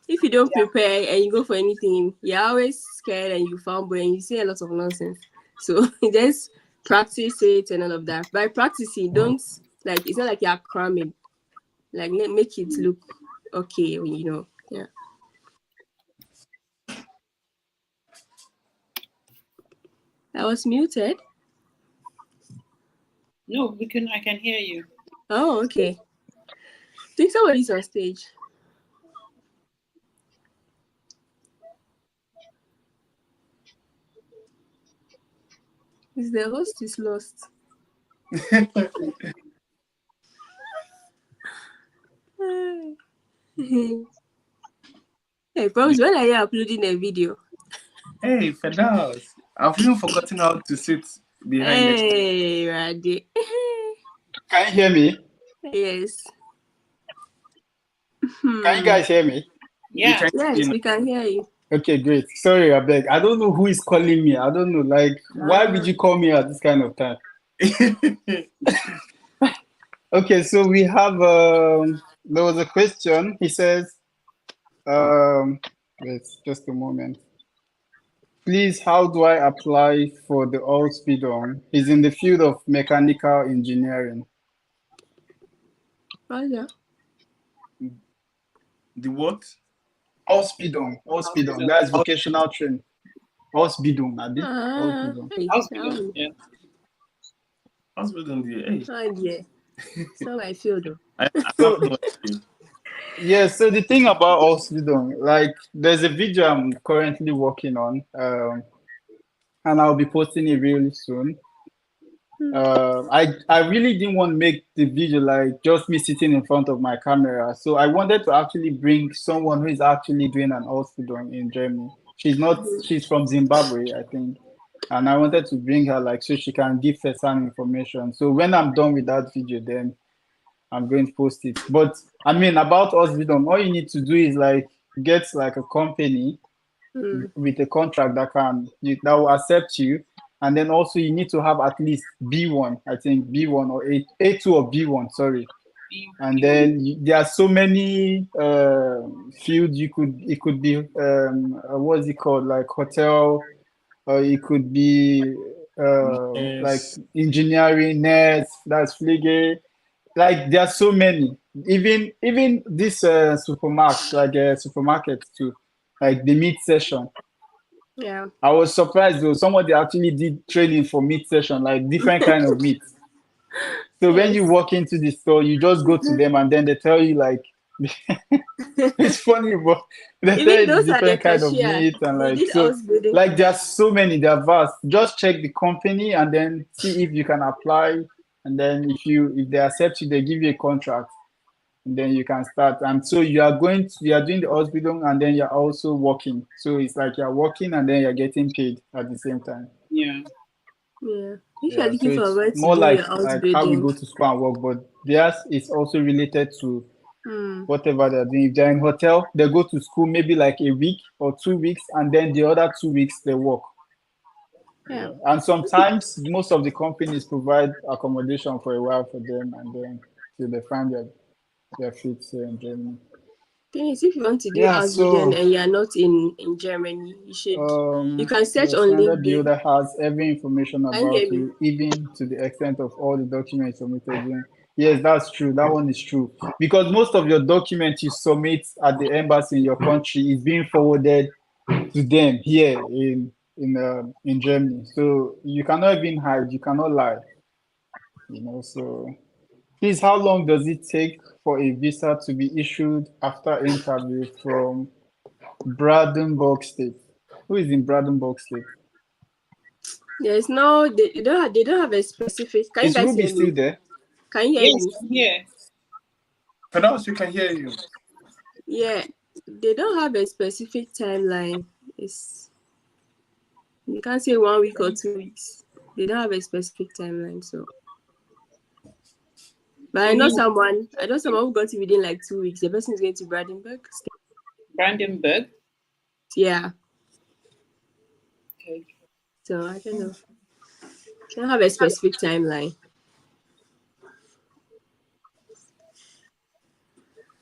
If you don't prepare and you go for anything, you're always scared and you fumble and you say a lot of nonsense. So just practice it and all of that. By practicing, don't like it's not like you're cramming, like make it look okay, yeah. I was muted. No, I can hear you. Oh, okay. I think somebody's on stage. Is the host is lost? Hey, promise, when are you uploading a video? Hey, Fedaus. I've even forgotten how to sit behind next. Hey, Raddy. Can you hear me? Yes. Can you guys hear me? Yeah. Yes, we can hear you. Okay, great. Sorry, I beg. I don't know who is calling me. I don't know. Like, why would you call me at this kind of time? Okay, so we have there was a question. He says, wait, just a moment. Please, how do I apply for the All-Speed-On? He's in the field of mechanical engineering. Oh, yeah. The what? All-Speed-On. All-Speed-On. That's vocational training. All-Speed-On, Abi. Ah, All-Speed-On. hey, Hospital. Yeah. Hospital. Hey. oh, yeah. So I feel though. I So, have no idea. yeah, so the thing about All-Speed-On, like, there's a video I'm currently working on, and I'll be posting it really soon. I really didn't want to make the video like just me sitting in front of my camera. So I wanted to actually bring someone who is actually doing an All-Speed-On in Germany. She's from Zimbabwe, I think. And I wanted to bring her like so she can give her some information. So when I'm done with that video, then I'm going to post it. But I mean about All-Speed-On, all you need to do is like get like a company with a contract that will accept you, and then also you need to have at least B1, I think B1 or A2 or B1, sorry. And then there are so many fields you could it could be what's it called, like hotel, or it could be like Yes. engineering, nets, that's flige. Like there are so many. Even this supermarket too, like the meat session. Yeah. I was surprised though. Somebody actually did training for meat session, like different kind of meat. So when you Yes. walk into the store, you just go to them and then they tell you like it's funny, but they tell Even you the those are the different kind of cashier. meat and They like did so us building. like there's so many, they're vast. Just check the company and then see if you can apply. And then if they accept you, they give you a contract. And then you can start. And so you are doing the hospital and then you're also working. So it's like you're working and then you're getting paid at the same time. Yeah. Yeah. If you're Yeah. So looking for it's where to more do like your house how we building, go to school and work, but theirs is also related to hmm, whatever they're doing. If they're in hotel, they go to school maybe like a week or 2 weeks, and then the other 2 weeks they work. yeah. And sometimes most of the companies provide accommodation for a while for them, and then till they find their feet here in Germany. Thing is, if you want to do Yeah, house building so and you are not in Germany, you can search the on standard LinkedIn. builder has every information Can you about hear me? you, even to the extent of all the documents submitted in. Yes, that's true. That one is true. Because most of your documents you submit at the embassy in your country is being forwarded to them here in Germany. So you cannot even hide, you cannot lie. So please, how long does it take for a visa to be issued after interview from Brandenburg State? Who is in Brandenburg State? There's no, they don't have a specific. Can you Is guys Ruby hear still me? there? Can you hear Yes, me? I'm here. For now, we can hear you. Yeah, they don't have a specific timeline. It's You can't say 1 week or 2 weeks. They don't have a specific timeline, so. But So I know you someone who got it within like 2 weeks. The person is going to Brandenburg. Brandenburg. Yeah. Okay. So I don't know. They don't have a specific timeline.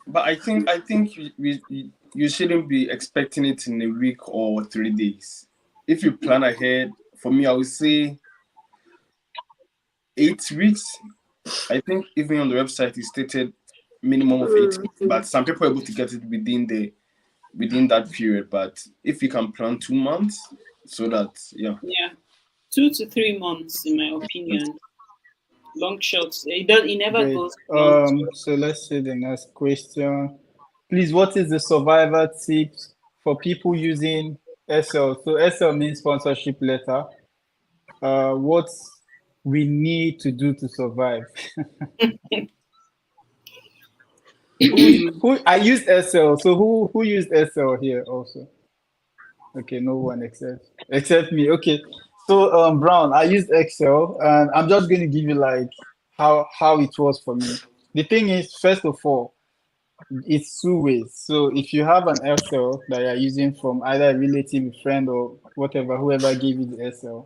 But I think you shouldn't be expecting it in a week or 3 days. If you plan ahead, for me, I would say 8 weeks. I think even on the website it stated minimum of 8 weeks, but some people are able to get it within that period. But if you can plan 2 months, so that yeah. Yeah. 2 to 3 months, in my opinion. Long shots. It never Great. goes long. So let's see the next question. Please, what is the survivor tips for people using SL? So SL means sponsorship letter. What we need to do to survive? Who I used SL. So who used SL here also? Okay, no one except me. Okay. So Brown, I used Excel, and I'm just going to give you like how it was for me. The thing is, first of all, it's two ways. So if you have an SL that you're using from either a relative, friend, or whatever, whoever gave you the SL,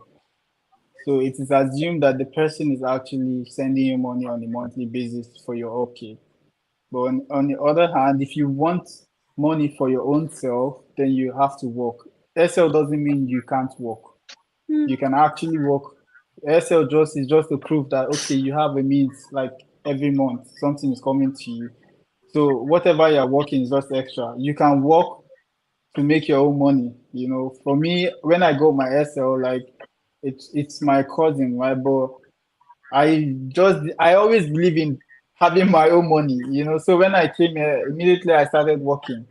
so it is assumed that the person is actually sending you money on a monthly basis for your upkeep. But on the other hand, if you want money for your own self, then you have to work. SL doesn't mean you can't work. You can actually work. SL just is just to prove that okay, you have a means like every month something is coming to you. So whatever you're working is just extra. You can work to make your own money. You know, for me, when I got my SL, like it's my cousin, right? But I always believe in having my own money, you know. So when I came here, immediately I started working,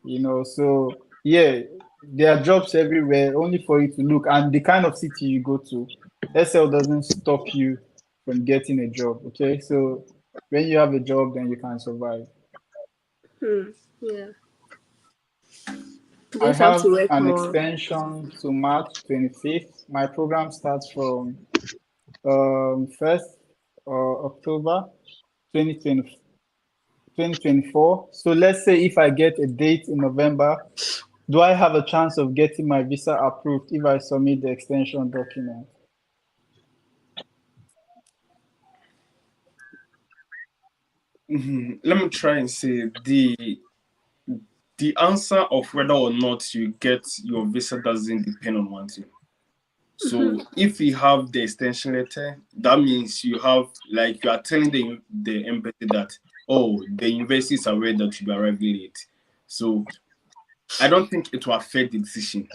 you know. So yeah, there are jobs everywhere, only for you to look. And the kind of city you go to, SL doesn't stop you from getting a job. Okay, so when you have a job, then you can survive. Yeah. I Just have have to work an more. extension to March 25th. My program starts from 1st October 2020, 2024. So let's say if I get a date in November, do I have a chance of getting my visa approved if I submit the extension document? Let me try and say the answer of whether or not you get your visa doesn't depend on one thing. So if you have the extension letter, that means you have like you are telling the embassy that the university is aware that you are arriving late. So I don't think it will affect the decision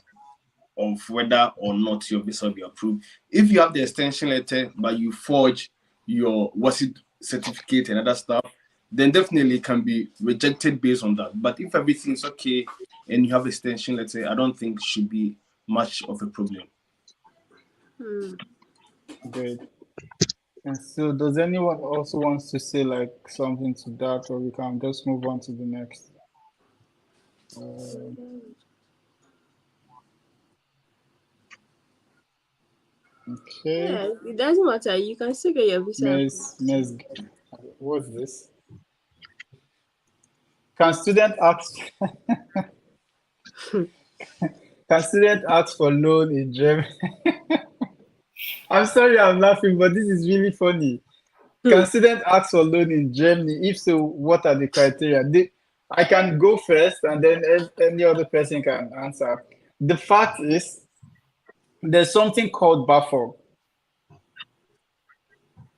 of whether or not your visa will be approved. If you have the extension letter but you forge your was it certificate and other stuff, then definitely it can be rejected based on that. But if everything is okay and you have extension letter, I don't think it should be much of a problem. Great. And so does anyone also wants to say like something to that, or we can just move on to the next? Okay. Yeah, it doesn't matter. You can still get your visa approved. What's this? Can student ask can student ask for loan in Germany? I'm sorry I'm laughing, but this is really funny. Can student ask for loan in Germany? If so, what are the criteria? I can go first and then any other person can answer. The fact is, there's something called BAföG.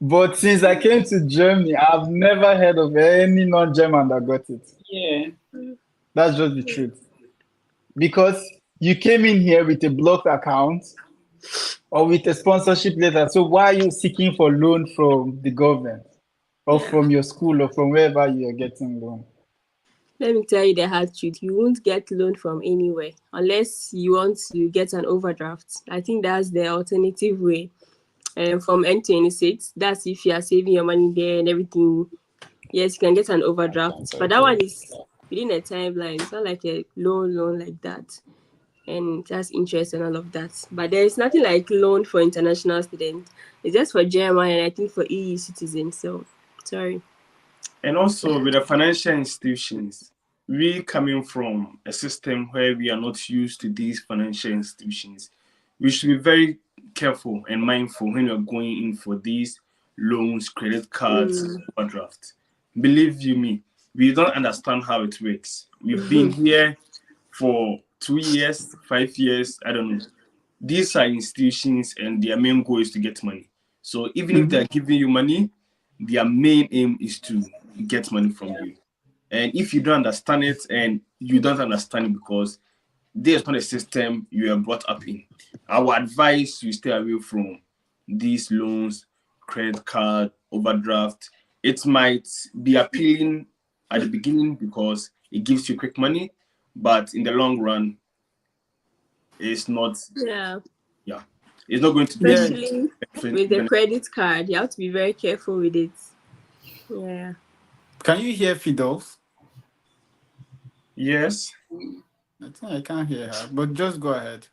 But since I came to Germany, I've never heard of any non-German that got it. Yeah. That's just the truth. Because you came in here with a blocked account or with a sponsorship letter. So why are you seeking for loan from the government or from your school or from wherever you are getting loan? Let me tell you the hard truth. You won't get loan from anywhere unless you want to get an overdraft. I think that's the alternative way. From N26, that's if you are saving your money there and everything. Yes, you can get an overdraft, but that one is within a timeline. It's not like a loan like that, and it has interest and all of that. But there is nothing like loan for international students. It's just for German and I think for EU citizens. So sorry. And also with the financial institutions, we coming from a system where we are not used to these financial institutions, we should be very careful and mindful when you're going in for these loans, credit cards, overdraft. Believe you me, we don't understand how it works. We've been here for 2 years, 5 years, I don't know. These are institutions and their main goal is to get money. So even if they're giving you money, their main aim is to get money from you. And if you don't understand it, and you don't understand it because there's not a system you are brought up in, I would advise you stay away from these loans, credit card, overdraft. It might be appealing at the beginning because it gives you quick money, but in the long run, it's not. Yeah. Yeah, it's not going to be Especially with the credit card, you have to be very careful with it. Yeah. Can you hear Fidolf? Yes. I think I can't hear her, but just go ahead.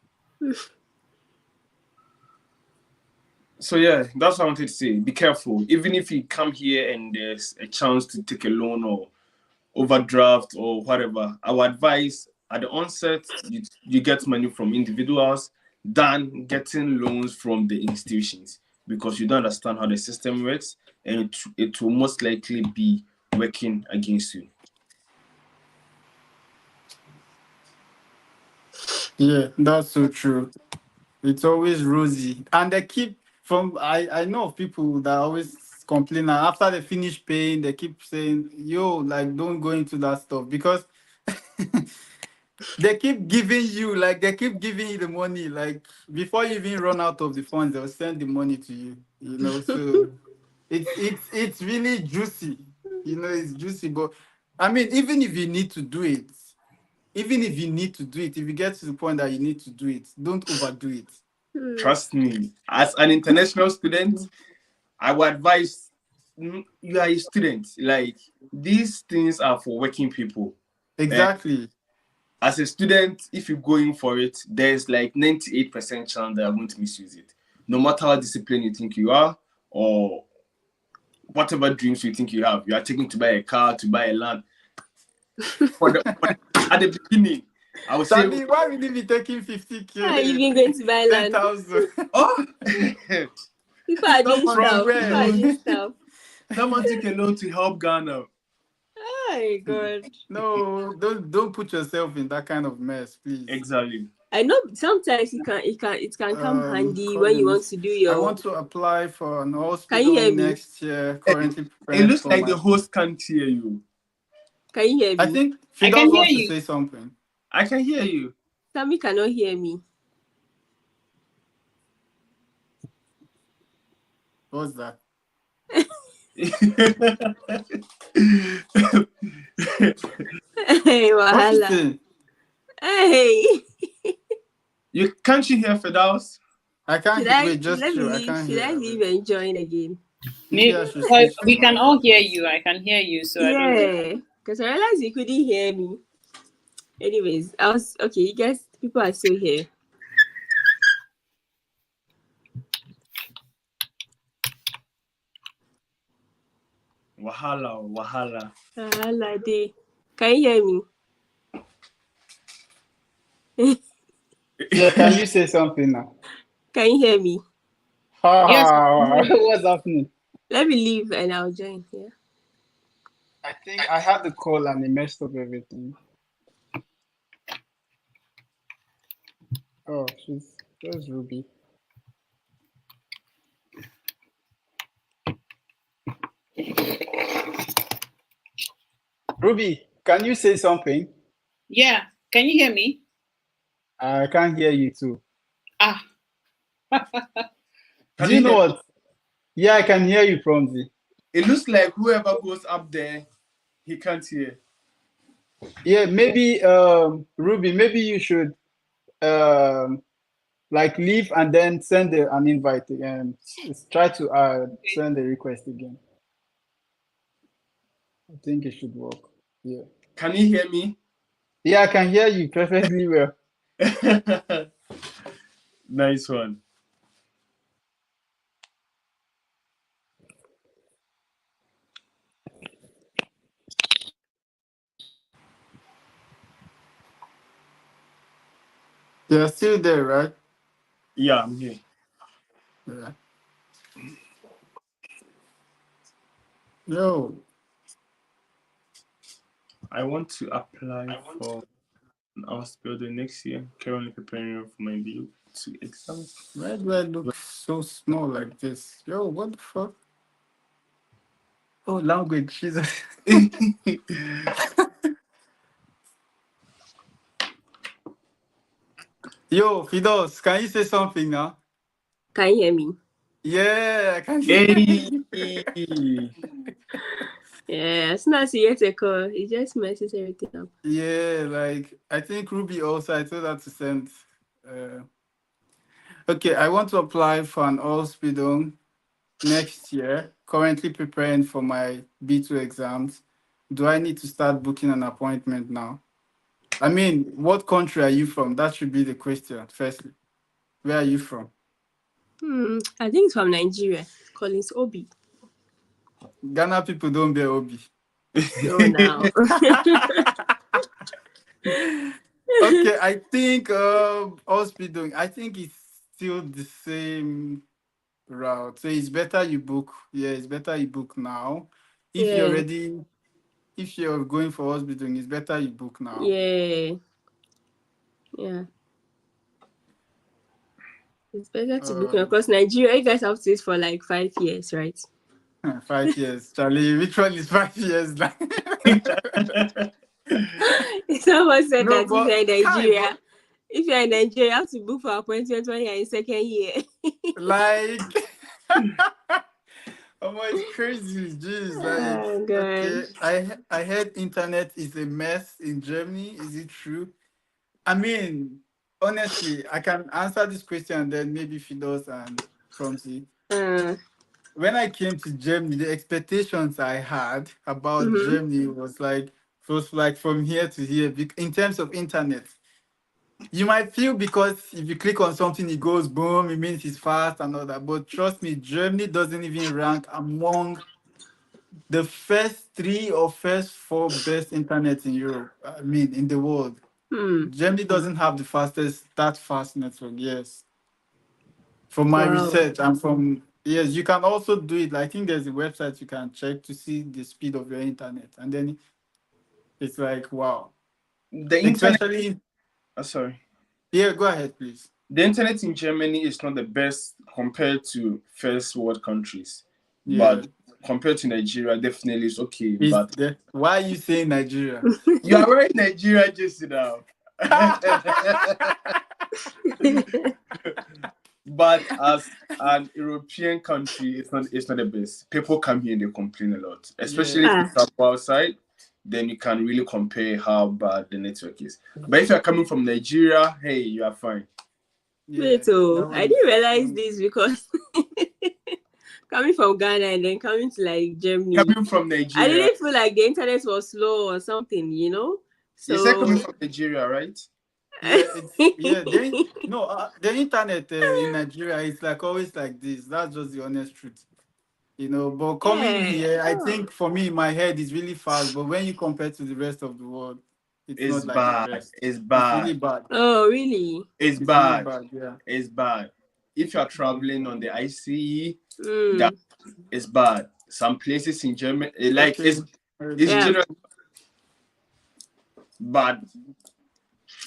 So yeah, that's what I wanted to say. Be careful. Even if you come here and there's a chance to take a loan or overdraft or whatever, I would advise at the onset you get money from individuals than getting loans from the institutions, because you don't understand how the system works, and it will most likely be working against you. Yeah, that's so true. It's always rosy, and they keep from. I know of people that always complain, and after they finish paying, they keep saying, "Yo, like, don't go into that stuff," because they keep giving you, like, they keep giving you the money, like, before you even run out of the funds, they'll send the money to you. You know, so it's really juicy. You know, it's juicy, but I mean, even if you need to do it, if you get to the point that you need to do it, don't overdo it. Trust me, as an international student, I would advise you are a student. Like, these things are for working people. Exactly. As a student, if you go in for it, there's like 98% chance that you're going to misuse it. No matter how disciplined you think you are, or whatever dreams you think you have, you are taking to buy a car, to buy a land. At the beginning, I would say, Sabi, why would you be taking 50K? Are you even going to buy land? 10,000. oh, People are doing Someone stuff. where? People are doing stuff. someone took a loan to help Ghana. Oh my God. No, don't put yourself in that kind of mess, please. Exactly. I know sometimes it can come handy when you want Collins, to do I your. want to apply for an Can you hear hospital me? next year. Currently It preparing looks for like my. the host can't hear you. Can you hear I me? think I can Fidos hear wants to you. say something. I can hear you. Sammy cannot hear me. What's that? Hey, What's she wahala. saying? Hey. Can't you hear Fidaus? I can't. Wait, just Let me chill. I leave? can't Should hear. I leave and join again? Maybe I should Well, switch to we my can all hear AirPods. you. I can hear you, so I don't know. Yeah, because I realized you couldn't hear me. Anyways, I was okay. You guys, people are still here. Wahala. Wahala day. Can you hear me? Yeah, can you say something now? Can you hear me? Yes. What's happening? Let me leave and I'll join. Yeah. I think I had the call and it messed up everything. Oh, where's Ruby? Ruby, can you say something? Yeah. Can you hear me? I can't hear you too. Ah. Do you know what? Yeah, I can hear you, Promzi. It looks like whoever goes up there, he can't hear. Yeah, maybe Ruby, maybe you should like leave and then send an invite and try to send a request again. I think it should work. Yeah. Can you hear me? Yeah, I can hear you perfectly well. Nice one. You're still there, right? Yeah, I'm here. Yeah. Yo. I want to apply for an house builder next year. Currently preparing for my B2 exams. Why do I look so small like this? Yo, what the fuck? Oh, language. Jesus. Yo, Fidos, can you say something now? Can you hear me? Yeah, I can hear you. Hey. Yeah. As soon as you get a call, it just messes everything up. Yeah, like I think Ruby also, I told her to send. Okay, I want to apply for an all speedon next year. Currently preparing for my B2 exams. Do I need to start booking an appointment now? I mean, what country are you from? That should be the question, firstly. Where are you from? I think it's from Nigeria. Collins Obi. Ghana people don't bear Obi. No, now. Okay, I think hospital. I think it's still the same route. So it's better you book. Yeah, it's better you book now. If you're Yeah, ready, if you're going for hospital, it's better you book now. yeah, yeah. It's better to book Um, because Nigeria, you guys have to stay for like 5 years, right? 5 years, Charlie. Which one is 5 years? Someone said No, that but but If you're in Nigeria, you have to book for appointment when you're in second year. like, oh my, it's crazy. Jeez, like, Oh god. okay, I heard internet is a mess in Germany. Is it true? I mean, honestly, I can answer this question and then maybe Fidos and Promsy. Uh, When I came to Germany, the expectations I had about mm-hmm. Germany was like from here to here in terms of internet. You might feel because if you click on something, it goes boom, it means it's fast and all that. But trust me, Germany doesn't even rank among the first three or first four best internet in Europe. I mean, in the world. Hmm. Germany doesn't have the that fast network. Yes, from my Wow. research and from yes, you can also do it. I think there's a website you can check to see the speed of your internet, and then it's like wow. The internet. Especially, Sorry. yeah. Go ahead, please. The internet in Germany is not the best compared to first world countries, Yeah, but compared to Nigeria, definitely it's okay. is But there? Why are you saying Nigeria? you are right, Nigeria, just now. But as an European country, it's not the best. People come here and they complain a lot, especially if you Ah, travel outside. Then you can really compare how bad the network is. But if you are coming from Nigeria, hey, you are fine. Yeah, wait, that oh, I one didn't is. realize this because coming from Ghana and then coming to like Germany, Coming from I Nigeria, didn't feel like the internet was slow or something, you know? you said coming So from Nigeria, right? Yeah, it's yeah. No, the internet in Nigeria is like always like this. That's just the honest truth, you know. But coming yeah. here, I Oh. think for me, in my head is really fast. But when you compare to the rest of the world, it's It's not like the bad. rest. It's It's really bad. bad. Oh, really? It's It's really bad. bad. Yeah, It's bad. If you are it's really traveling on bad. the ICE, that Mm. is bad. Some places in Germany, like Okay. it's Yeah. general, but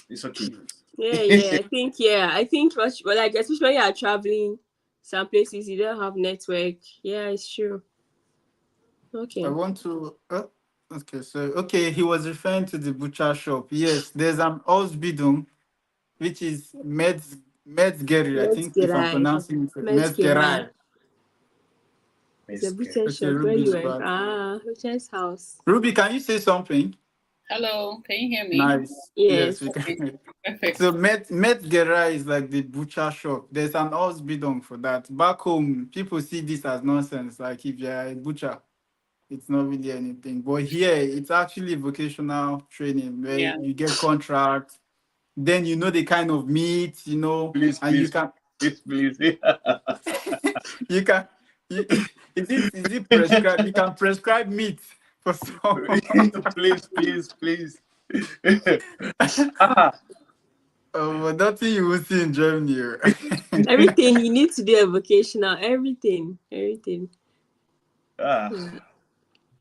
it's okay. Yeah, yeah. I think well, like especially when you are traveling some places you don't have network. Yeah, it's true. I Okay. want to. Okay, so okay, he was referring to the butcher shop. Yes, there's an Ausbildung, which is Metzgery. I Let's think get if I'm I. pronouncing it Let's get I. Metzgerai. It's a It's good. butcher Okay, shop where Ruby you is went. back. Ah, butcher's house. Ruby, can you say something? Hello, can you hear me? Nice. Yes, we Yes. Okay, can. perfect. So Metzgerai is like the butcher shop. There's an Ausbildung for that. Back home, people see this as nonsense. Like if you're a butcher, it's not really anything. But here, it's actually vocational training where Yeah. you get contracts. Then you know the kind of meat, Please, and please, please. you can you, is it prescribed? You can prescribe meat for someone. Please, please, please. Ah, But nothing you will see in Germany. Everything you need to do a vocational. Everything. Everything. ah. Yeah.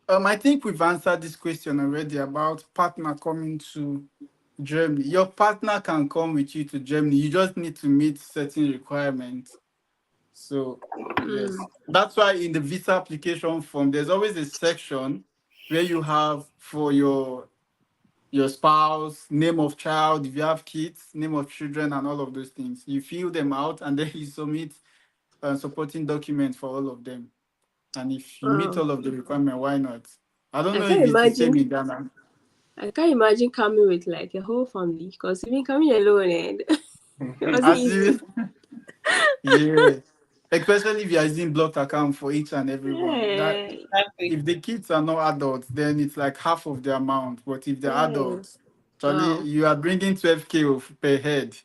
I think we've answered this question already about partner coming to Germany. Your partner can come with you to Germany. You just need to meet certain requirements. So yes, Mm. that's why in the visa application form, there's always a section where you have for your spouse, name of child, if you have kids, name of children, and all of those things. You fill them out and then you submit supporting documents for all of them. And if you meet Wow. all of the requirements, why not? I don't I know can't if it's the imagine. same in Ghana. I can't imagine coming with like a whole family because even coming alone and it wasn't As easy. you, yeah. Especially if you are using blocked account for each and every one. That Yeah. Exactly. if the kids are not adults, then it's like half of the amount. But if they're Yeah. adults, actually Wow. you are bringing 12K per head.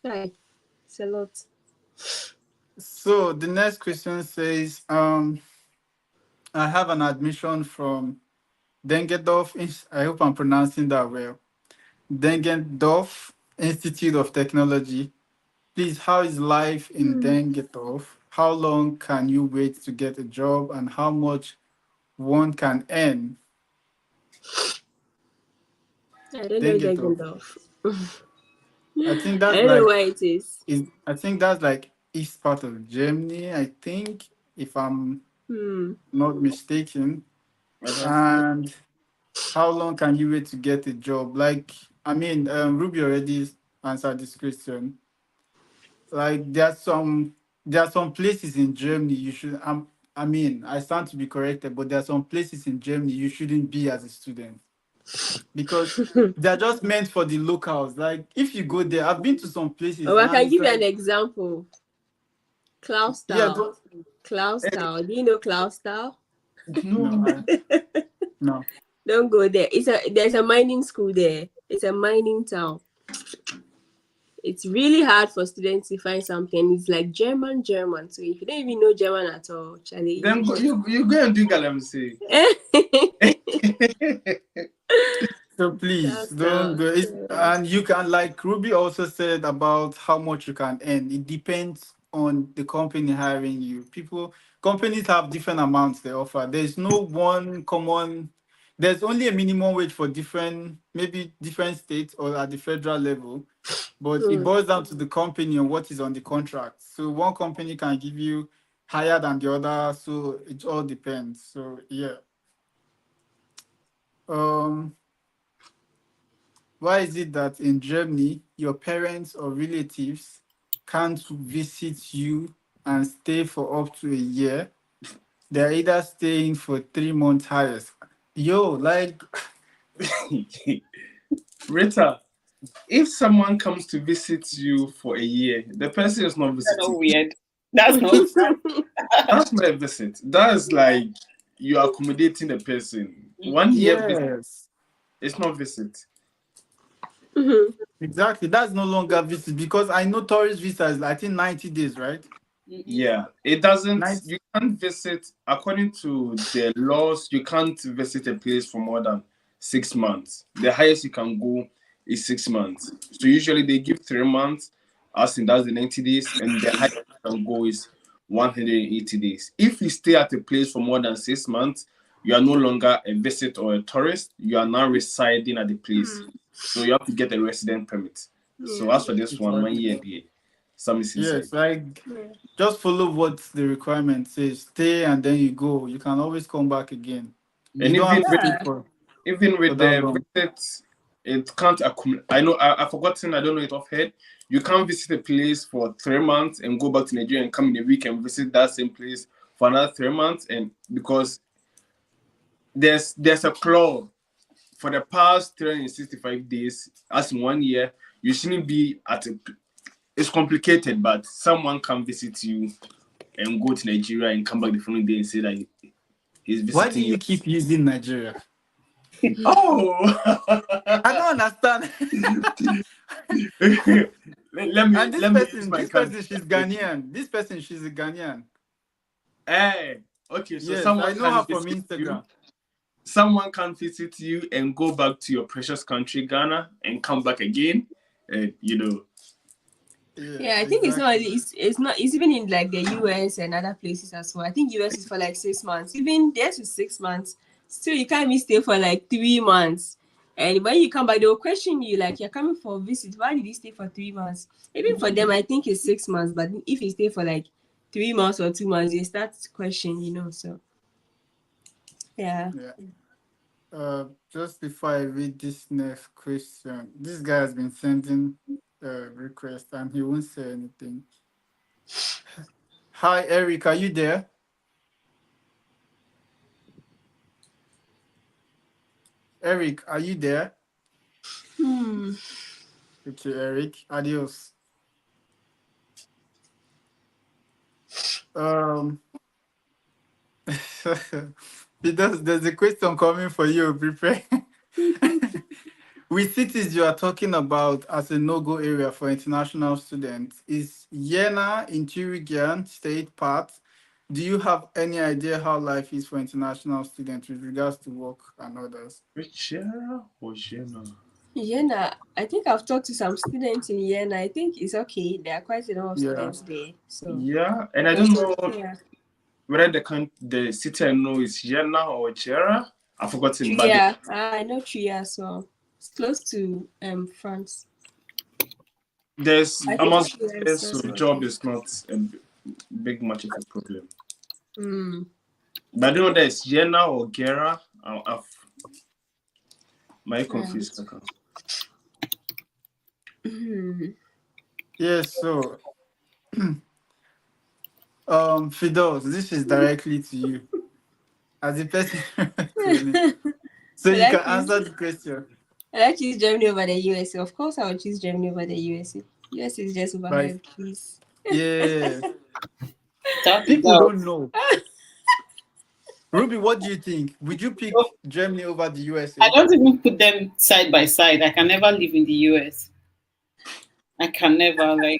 Right. It's a lot. So the next question says, I have an admission from I hope I'm pronouncing that well. Dengendorf Institute of Technology. Please, how is life in Dengendorf? How long can you wait to get a job, and how much one can earn? I don't know Dengendorf. Degendorf. I think I that's don't know like where it is. I think that's like east part of Germany, I think, if I'm not mistaken. And how long can you wait to get a job? Like, I mean, Ruby already answered this question. Like, there are some places in Germany you should. I mean, I stand to be corrected, but there are some places in Germany you shouldn't be as a student because they're just meant for the locals. Like, if you go there, I've been to some places Oh, I and can it's give you an like, example. yeah, Clausthal. Clausthal. Do you know Clausthal? no, No. no. Don't go there. There's a mining school there. It's a mining town. It's really hard for students to find something. It's like German. So if you don't even know German at all, Charlie, Then you go and do galamsey. So please don't Clausthal. go. And you can, like Ruby also said about how much you can earn. It depends on the company hiring you. Companies have different amounts they offer. There's no one common. There's only a minimum wage for maybe different states or at the federal level, but it boils down to the company and what is on the contract. So one company can give you higher than the other. So it all depends. So yeah. Um. Why is it that in Germany, your parents or relatives can't visit you and stay for up to a year? They're either staying for 3 months highest. Yo, like, Rita, if someone comes to visit you for a year, the person is not That's not visiting. weird. That's not That's not a visit. That's like you are accommodating the person. 1 year visit, yes, it's not visit. exactly. That's no longer visit because I know tourist visa is, I think, 90 days, right? Yeah, it doesn't. 90. You can't visit according to the laws. You can't visit a place for more than 6 months. The highest you can go is 6 months. So usually they give 3 months, as in that's the 90 days, and the highest you can go is 180 days. If you stay at a place for more than 6 months, you are no longer a visit or a tourist. You are now residing at the place. So you have to get a resident permit. So as for this one year, the some is inside. Yes, like just follow what the requirement says. Stay and then you go. You can always come back again. You And don't even have to with stay even for with that the long. visits, it can't accumulate. I know I've forgotten. I don't know it off head. You can't visit a place for 3 months and go back to Nigeria and come in a week and visit that same place for another 3 months. And because there's a clause for the past 365 days, as in 1 year, you shouldn't be at a. It's complicated, but someone can visit you and go to Nigeria and come back the following day and say that he's Why do visiting you. you keep using Nigeria? Oh, I don't understand. let And me this let me use person, my this card. person, she's Ghanaian. This person, she's a Ghanaian. Hey, okay, so Yes, I someone know her can from visit you. Instagram. Someone can visit you and go back to your precious country, Ghana, and come back again. And Yeah, Yeah, I think it's not. exactly. It's not. It's even in like the US and other places as well. I think US is for like 6 months. Even theirs is 6 months. Still, you can't even stay for like 3 months. And when you come back, they will question you like you're coming for a visit. Why did you stay for 3 months? Even for them, I think it's 6 months. But if you stay for like 3 months or 2 months, they start to question. So yeah. Yeah. Just before I read this next question, this guy has been sending requests and he won't say anything. Hi, Eric, are you there? Eric, are you there? Hmm. Okay, Eric, adios. Um, there's a question coming for you. Prepare. Which cities you are talking about as a no-go area for international students? Is Jena in Thuringian state part, Do you have any idea how life is for international students with regards to work and others? Jera or Jena? Yena, I think I've talked to some students in Yena. I think it's okay. There are quite a lot of Yeah. students there. So Yeah, and I don't know whether the city I know is Jena or Jera. I've forgotten, but Trier. I know Trier, so it's close to France. there's I think almost Trier there, is so also job okay. is not a big much of a problem. Mm. But I don't know there's Jena or Gera. I've my confused. Yes, so Fidos, this is directly to you. As a person so you can answer the question. I choose Germany over the USA. Of course, I would choose Germany over the USA. US is just overhyped, please. Yeah. Talk People about. don't know. Ruby, what do you think? Would you pick Germany over the USA? I don't even put them side by side. I can never live in the US. I can never, like,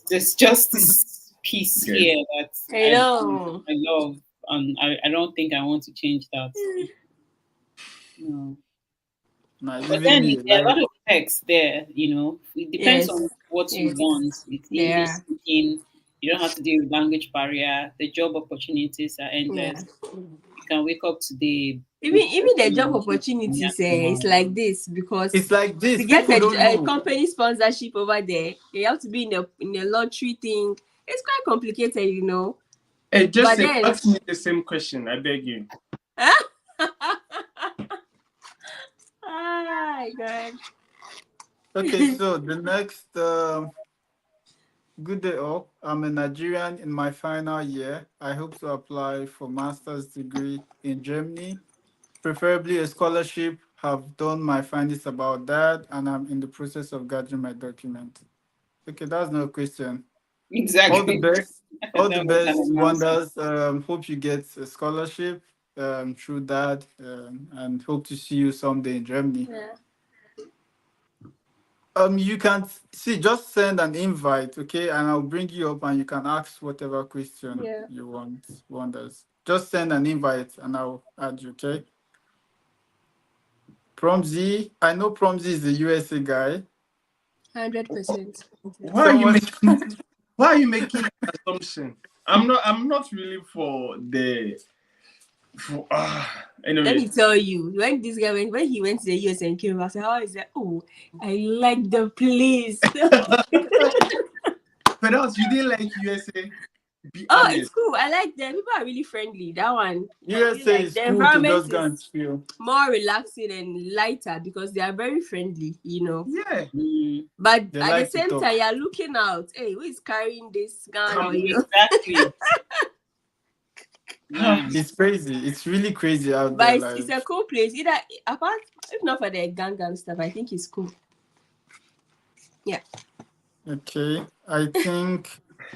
there's just this peace here that I know. I love, and I don't think I want to change that. No. Nah, But even then me, there are a like, lot of perks there, you know. It depends on what you want. It's English speaking. You don't have to deal with language barrier. The job opportunities are endless. You can wake up today. Even the job opportunities, it's like this because it's like this. to get People don't a know. company sponsorship over there, you have to be in a lottery thing. It's quite complicated, you know. Hey, just But then, ask me the same question. I beg you. oh God. Okay, so the next good day all. I'm a Nigerian in my final year. I hope to apply for master's degree in Germany, preferably a scholarship. Have done my findings about that, and I'm in the process of gathering my document. Okay, that's no question. Exactly. All the best. All the That was best, an answer. wonders. Hope you get a scholarship through that, and hope to see you someday in Germany. Yeah. You can see, just send an invite, okay, and I'll bring you up, and you can ask whatever question you want. Wonders. Just send an invite, and I'll add you, okay. Promzy, I know Promzy is the USA guy. 100%. Why are you making? Why are you making an assumption? I'm not really for the. Anyway. Let me tell you, when this guy when he went to the US and came back, I said, "How is that? Oh, I like the place." But else, you didn't like USA. Be Oh, honest. it's cool. I like them. People are really friendly. That one. USA like is the cool to environment just go and is chill. more relaxing and lighter because they are very friendly, you know. Yeah. But They at like the same to talk. time, you're looking out. Hey, who is carrying this gun or you? Exactly. It's crazy. It's really crazy out But there. it's a cool place. Either apart, if not for the gang stuff, I think it's cool. Yeah. Okay, I think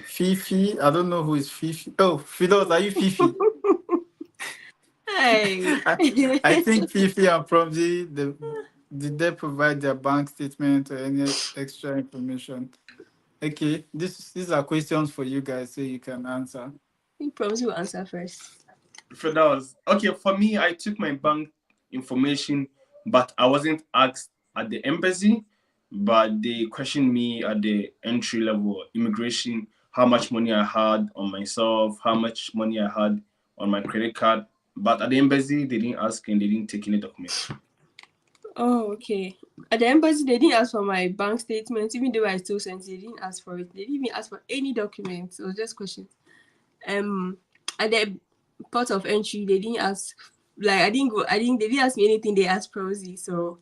Fifi. I don't know who is Fifi. Oh, Fidos, are you Fifi? Hey. I think Fifi and Promzy, did they provide their bank statement or any extra information? Okay, these are questions for you guys so you can answer. I think Promzy will answer first. For that was okay. For me, I took my bank information, but I wasn't asked at the embassy. But they questioned me at the entry level immigration, how much money I had on myself, how much money I had on my credit card. But at the embassy, they didn't ask and they didn't take any document. Oh, okay. At the embassy, they didn't ask for my bank statement, even though I still sent it. They didn't ask for it. They didn't even ask for any documents. It was just questions. At the port of entry, they didn't ask. Like I didn't go. They didn't ask me anything. They asked Prosy. So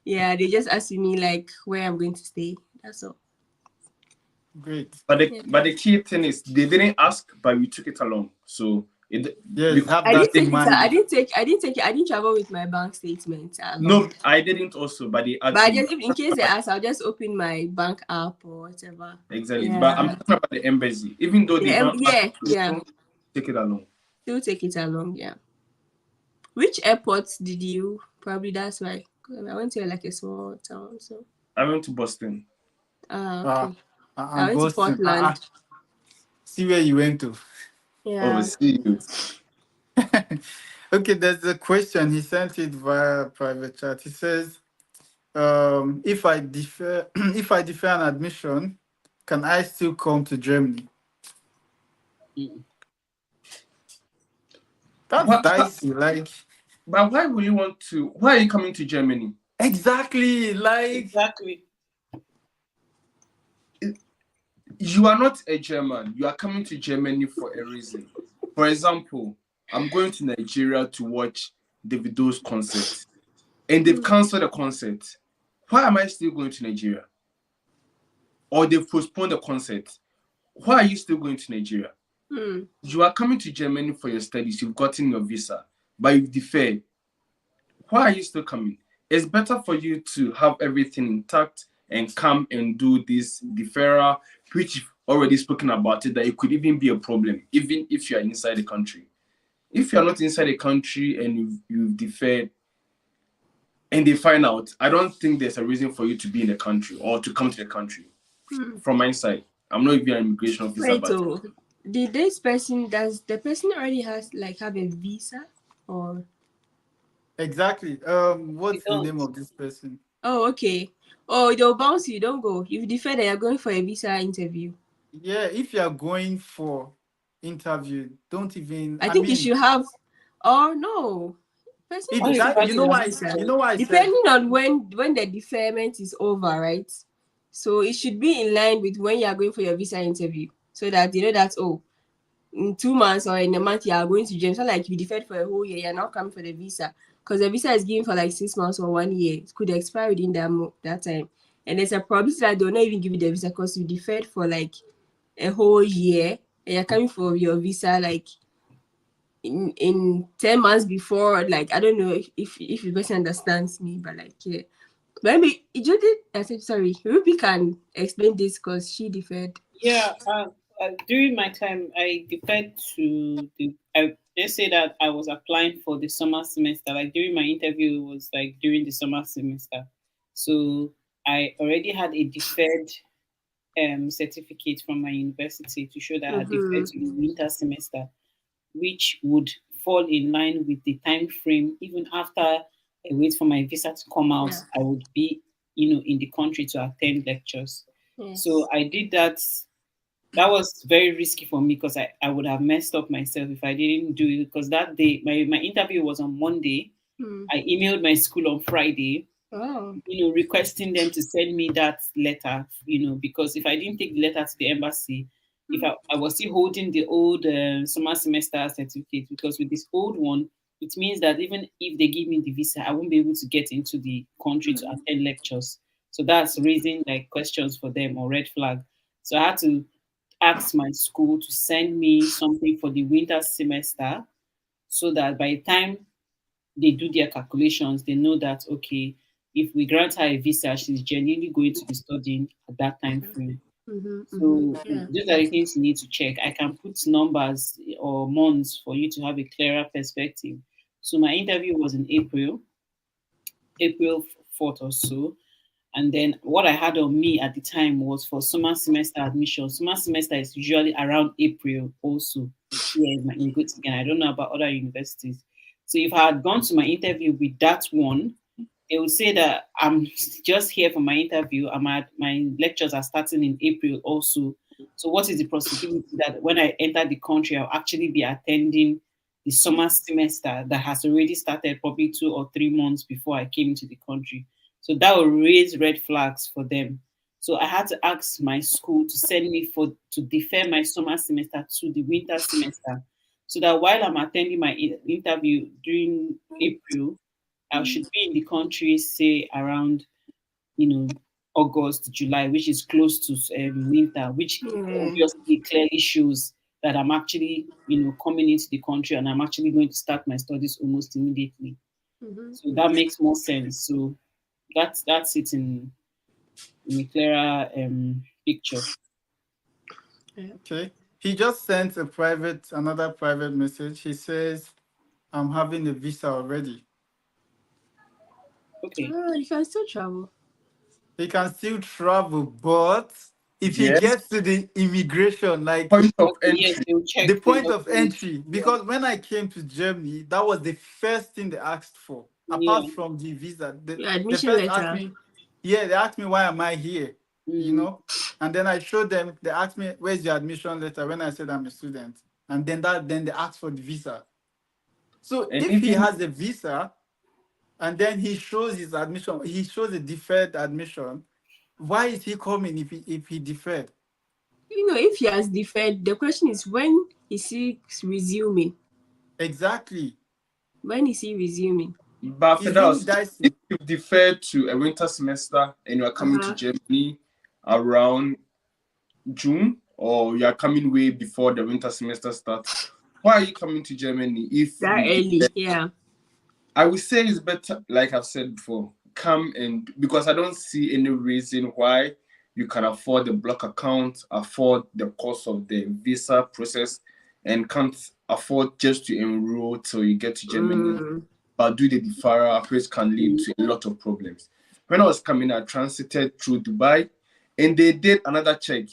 yeah, they just asked me like where I'm going to stay. That's all. Great. But the key thing is they didn't ask, but we took it along. So yes, have I that didn't in take it. mind. I didn't travel with my bank statement along. No, I didn't also, but they asked. But in case they ask, I'll just open my bank app or whatever. Exactly. Yeah. But I'm talking about the embassy. Even though they don't ask, take it along. Still take it along, yeah. Which airports did you? Probably that's why. I went to like a small town, so. I went to Boston. Okay. I went Boston. To Portland. See where you went to. Yeah. see you. Okay, there's a question. He sent it via private chat. He says, if I defer if I defer an admission, can I still come to Germany? That's What, dicey. Like, but why will you want to? Why are you coming to Germany? exactly. Like, Exactly. You are not a German. You are coming to Germany for a reason. For example, I'm going to Nigeria to watch Davido's concert, and they've cancelled the concert. Why am I still going to Nigeria? Or they've postponed the concert. Why are you still going to Nigeria? You are coming to Germany for your studies. You've gotten your visa, but you've deferred. Why are you still coming? It's better for you to have everything intact and come and do this deferral, which you've already spoken about it, that it could even be a problem, even if you are inside the country. If you are not inside the country and you've deferred and they find out, I don't think there's a reason for you to be in the country or to come to the country. From my side, I'm not even an immigration officer, Wait, but does the person already have a visa or? exactly. We What's the don't. name of this person? Oh, okay. Oh, they'll bounce you. Don't go. If you defer, that you're going for a visa interview. Yeah, if you are going for interview, don't even. I I think you mean, should have. Oh no, person it Why goes you to that get you fighting know a why against visa you it? know why I said depending on when the deferment is over, right? So it should be in line with when you are going for your visa interview, so that you know that in 2 months or in a month you are going to James. Not like you deferred for a whole year, you're not coming for the visa because the visa is given for like 6 months or 1 year. It could expire within that time, and there's a probability that they'll not even give you the visa because you deferred for like a whole year and you're coming for your visa like in 10 months before. Like I don't know if the person understands me, but like yeah. Maybe Judith, I said sorry. Ruby can explain this because she deferred. Yeah. During my time, I deferred to the. Let's say that I was applying for the summer semester. Like during my interview, it was like during the summer semester. So I already had a deferred certificate from my university to show that I had deferred to the winter semester, which would fall in line with the time frame. Even after I wait for my visa to come out, Yeah. I would be, in the country to attend lectures. So Yes. I did that. That was very risky for me because I would have messed up myself if I didn't do it. Because that day, my interview was on Monday. I emailed my school on Friday, Oh. requesting them to send me that letter, because if I didn't take the letter to the embassy, if I was still holding the old summer semester certificate, because with this old one, it means that even if they give me the visa, I won't be able to get into the country to attend lectures. So that's raising like questions for them or red flag. So I had to ask my school to send me something for the winter semester so that by the time they do their calculations, they know that okay, if we grant her a visa, she's genuinely going to be studying at that time frame. So Yeah. these are the things you need to check. I can put numbers or months for you to have a clearer perspective. So my interview was in April 4th or so. And then what I had on me at the time was for summer semester admission. Summer semester is usually around April also here in Göttingen. I don't know about other universities. So if I had gone to my interview with that one, they would say that I'm just here for my interview and my lectures are starting in April also. So what is the possibility that when I enter the country, I'll actually be attending the summer semester that has already started probably 2 or 3 months before I came into the country? So that will raise red flags for them. So I had to ask my school to send me to defer my summer semester to the winter semester, so that while I'm attending my interview during April, I should be in the country, say around, you know, August, July, which is close to winter, which Yeah. obviously clearly shows that I'm actually, coming into the country and I'm actually going to start my studies almost immediately. So that makes more sense. So that's it in a clearer picture. okay. He just sent another private message. He says, "I'm having a visa already." Okay. Oh, you can still travel. He can still travel, but if he Yes. gets to the immigration, like Point of Yes, entry. they'll check the point of documents. entry, because when I came to Germany, that was the first thing they asked for, Yeah. apart from the visa. Your They admission first asked letter. me, yeah, they asked me why am I here, Mm. and then I showed them. They asked me where's your admission letter when I said I'm a student, and then they asked for the visa. So And if he even has a visa and then he shows his admission, he shows a deferred admission. Why is he coming if he deferred? If he has deferred, the question is when is he resuming? Exactly. When is he resuming? but It's really Firdaus, if dicey. you defer to a winter semester and you are coming to Uh-huh. Germany around June, or you are coming way before the winter semester starts, why are you coming to Germany if That you early, defer? yeah. I would say it's better, like I've said before, come and because I don't see any reason why you can afford the block account, afford the cost of the visa process, and can't afford just to enroll till you get to Germany. But do the deferral, which can lead to a lot of problems. When I was coming, I transited through Dubai, and they did another check,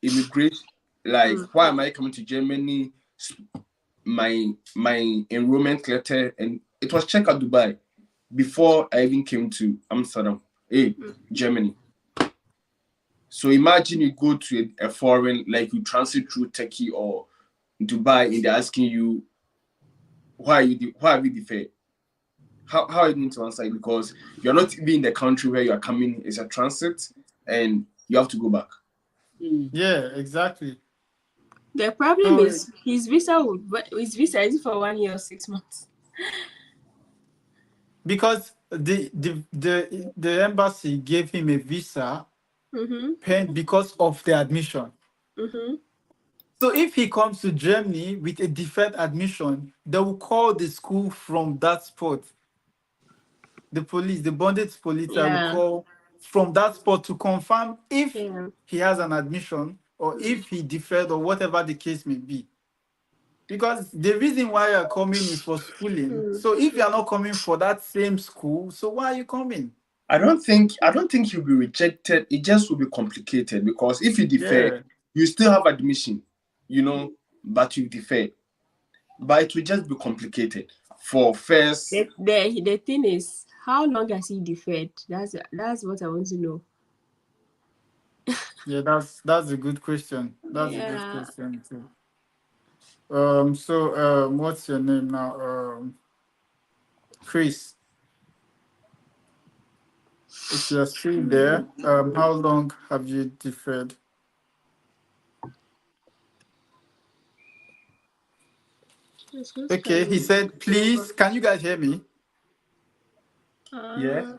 immigration. Like, why am I coming to Germany? My enrollment letter, and it was checked at Dubai before I even came to Amsterdam, Germany. So imagine you go to a foreign, like you transit through Turkey or Dubai, and they're asking you why have you deferred? How are you going to answer it? Because you're not even in the country where you are coming, it's a transit, and you have to go back. Mm. Yeah, exactly. The problem So is his visa is it for 1 year or 6 months? because the embassy gave him a visa because of the admission. So if he comes to Germany with a deferred admission, they will call the school from that spot. The police, the bonded police will Yeah. call from that spot to confirm if Yeah. he has an admission or if he deferred or whatever the case may be. Because the reason why you're coming is for schooling. So if you're not coming for that same school, so why are you coming? I don't think you'll be rejected. It just will be complicated because if you defer, Yeah. you still have admission, but you defer. But it will just be complicated. For first, The thing is, how long has he deferred? That's what I want to know. Yeah, that's a good question. That's a good Yeah. question too. So what's your name now? Chris. If you're still there, how long have you deferred? Okay, he said, please, can you guys hear me? yeah.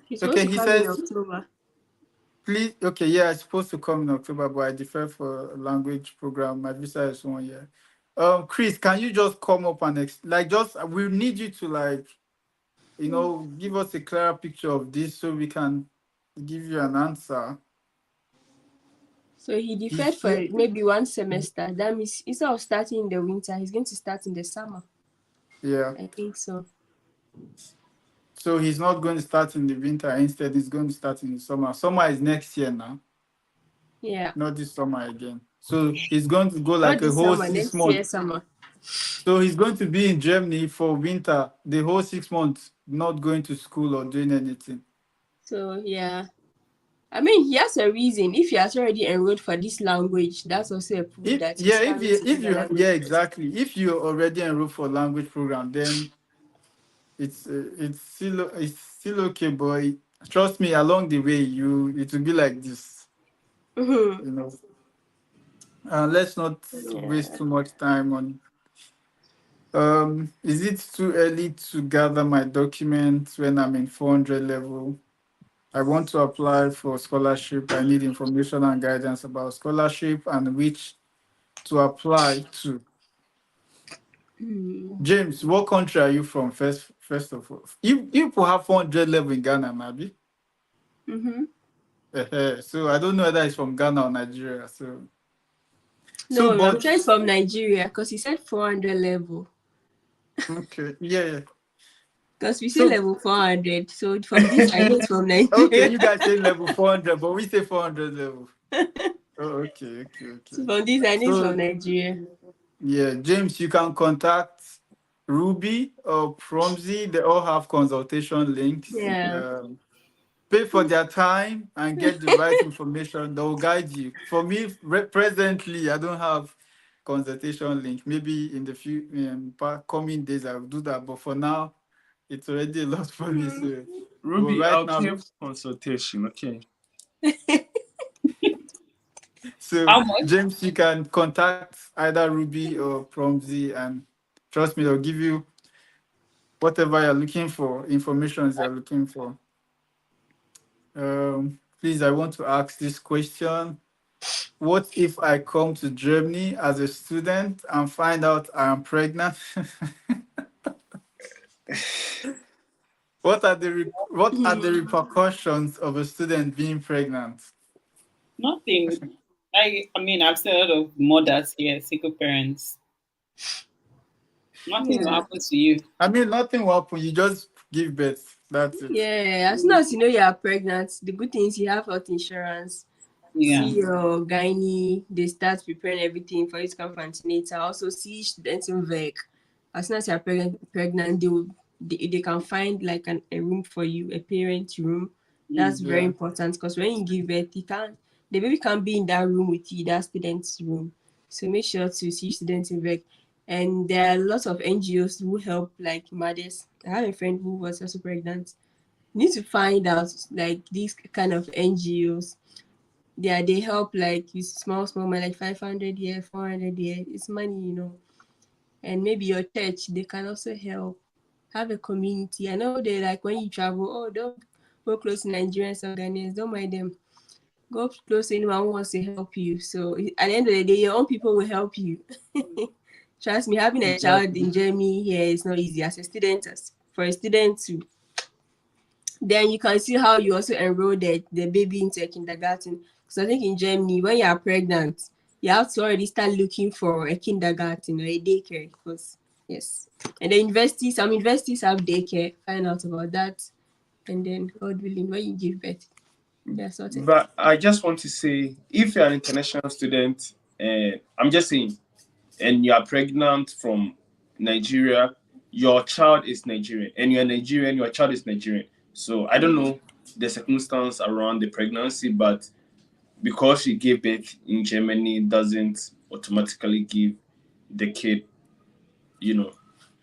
He's supposed Okay, to he come in says, October. please, okay, yeah, it's supposed to come in October, but I defer for a language program. My visa is 1 year. Chris, can you just come up and we need you to give us a clearer picture of this so we can give you an answer. So he deferred for maybe 1 semester. That means instead of starting in the winter, he's going to start in the summer. Yeah. I think so. So he's not going to start in the winter. Instead, he's going to start in the summer. Summer is next year now. Yeah. Not this summer again. So he's going to go like Not a this whole summer, 6 next year months. summer. So he's going to be in Germany for winter, the whole 6 months, not going to school or doing anything. So yeah. I mean, he has a reason. If he has already enrolled for this language, that's also a proof that he's coming to do the language. Yeah, exactly. If you already enrolled for language program, then it's still okay, boy. Trust me, along the way, it will be like this. Let's not waste too much time on. Is it too early to gather my documents when I'm in 400 level? I want to apply for scholarship. I need information and guidance about scholarship and which to apply to. James, what country are you from? First of all, you people have 400 level in Ghana, maybe. So I don't know whether it's from Ghana or Nigeria. No, I'm but sure it's from Nigeria because he said 400 level. okay, yeah. Because we say level 400. So from this, I know it's from Nigeria. Okay, you guys say level 400, but we say 400 level. Oh, okay. So from this, I know it's from So Nigeria. yeah, James, you can contact Ruby or Promzy. They all have consultation links. Yeah. Pay for their time and get the right information. They'll guide you. For me, presently, I don't have consultation link. Maybe in the few coming days, I'll do that. But for now, it's already a lot for me. So, but Ruby, right I'll now, pay for consultation. Okay. so How much? James, you can contact either Ruby or Promzy, and trust me, they'll give you whatever you're looking for, information you're looking for. Please, I want to ask this question. What if I come to Germany as a student and find out I am pregnant? What are the repercussions of a student being pregnant? Nothing. I mean, I've seen a lot of mothers here, single parents. Nothing will Yeah. happen to you. I mean, nothing will happen. You just give birth. That's it. Yeah. As soon as you know you are pregnant, the good thing is you have health insurance. Yeah. See your gynae, they start preparing everything for you to come for antenatal. Also see students in VEC. As soon as you're pregnant, they can find like a room for you, a parent room. That's very Yeah. important because when you give birth, the baby can't be in that room with you, that student's room. So make sure to see students in VEC. And there are lots of NGOs who help like mothers. I have a friend who was also pregnant. You need to find out like these kind of NGOs. Yeah, they help like with small money, like 500 here, 400 here. It's money. And maybe your church, they can also help. Have a community. I know they like when you travel, oh, don't go close to Nigerians or Ghanaians, don't mind them. Go close to anyone who wants to help you. So at the end of the day, your own people will help you. Trust me, having a child Exactly. in Germany here is not easy. As a student, for a student to then you can see how you also enroll the baby into a kindergarten. Because I think in Germany, when you are pregnant, you have to already start looking for a kindergarten or a daycare. Because yes, and the universities, some universities have daycare. Find out about that, and then God willing, when you give birth, they're sorted. But I just want to say, if you're an international student, I'm just saying, and you are pregnant from Nigeria, your child is Nigerian, and you're Nigerian, your child is Nigerian. So I don't know the circumstance around the pregnancy, but because she gave birth in Germany, doesn't automatically give the kid, you know.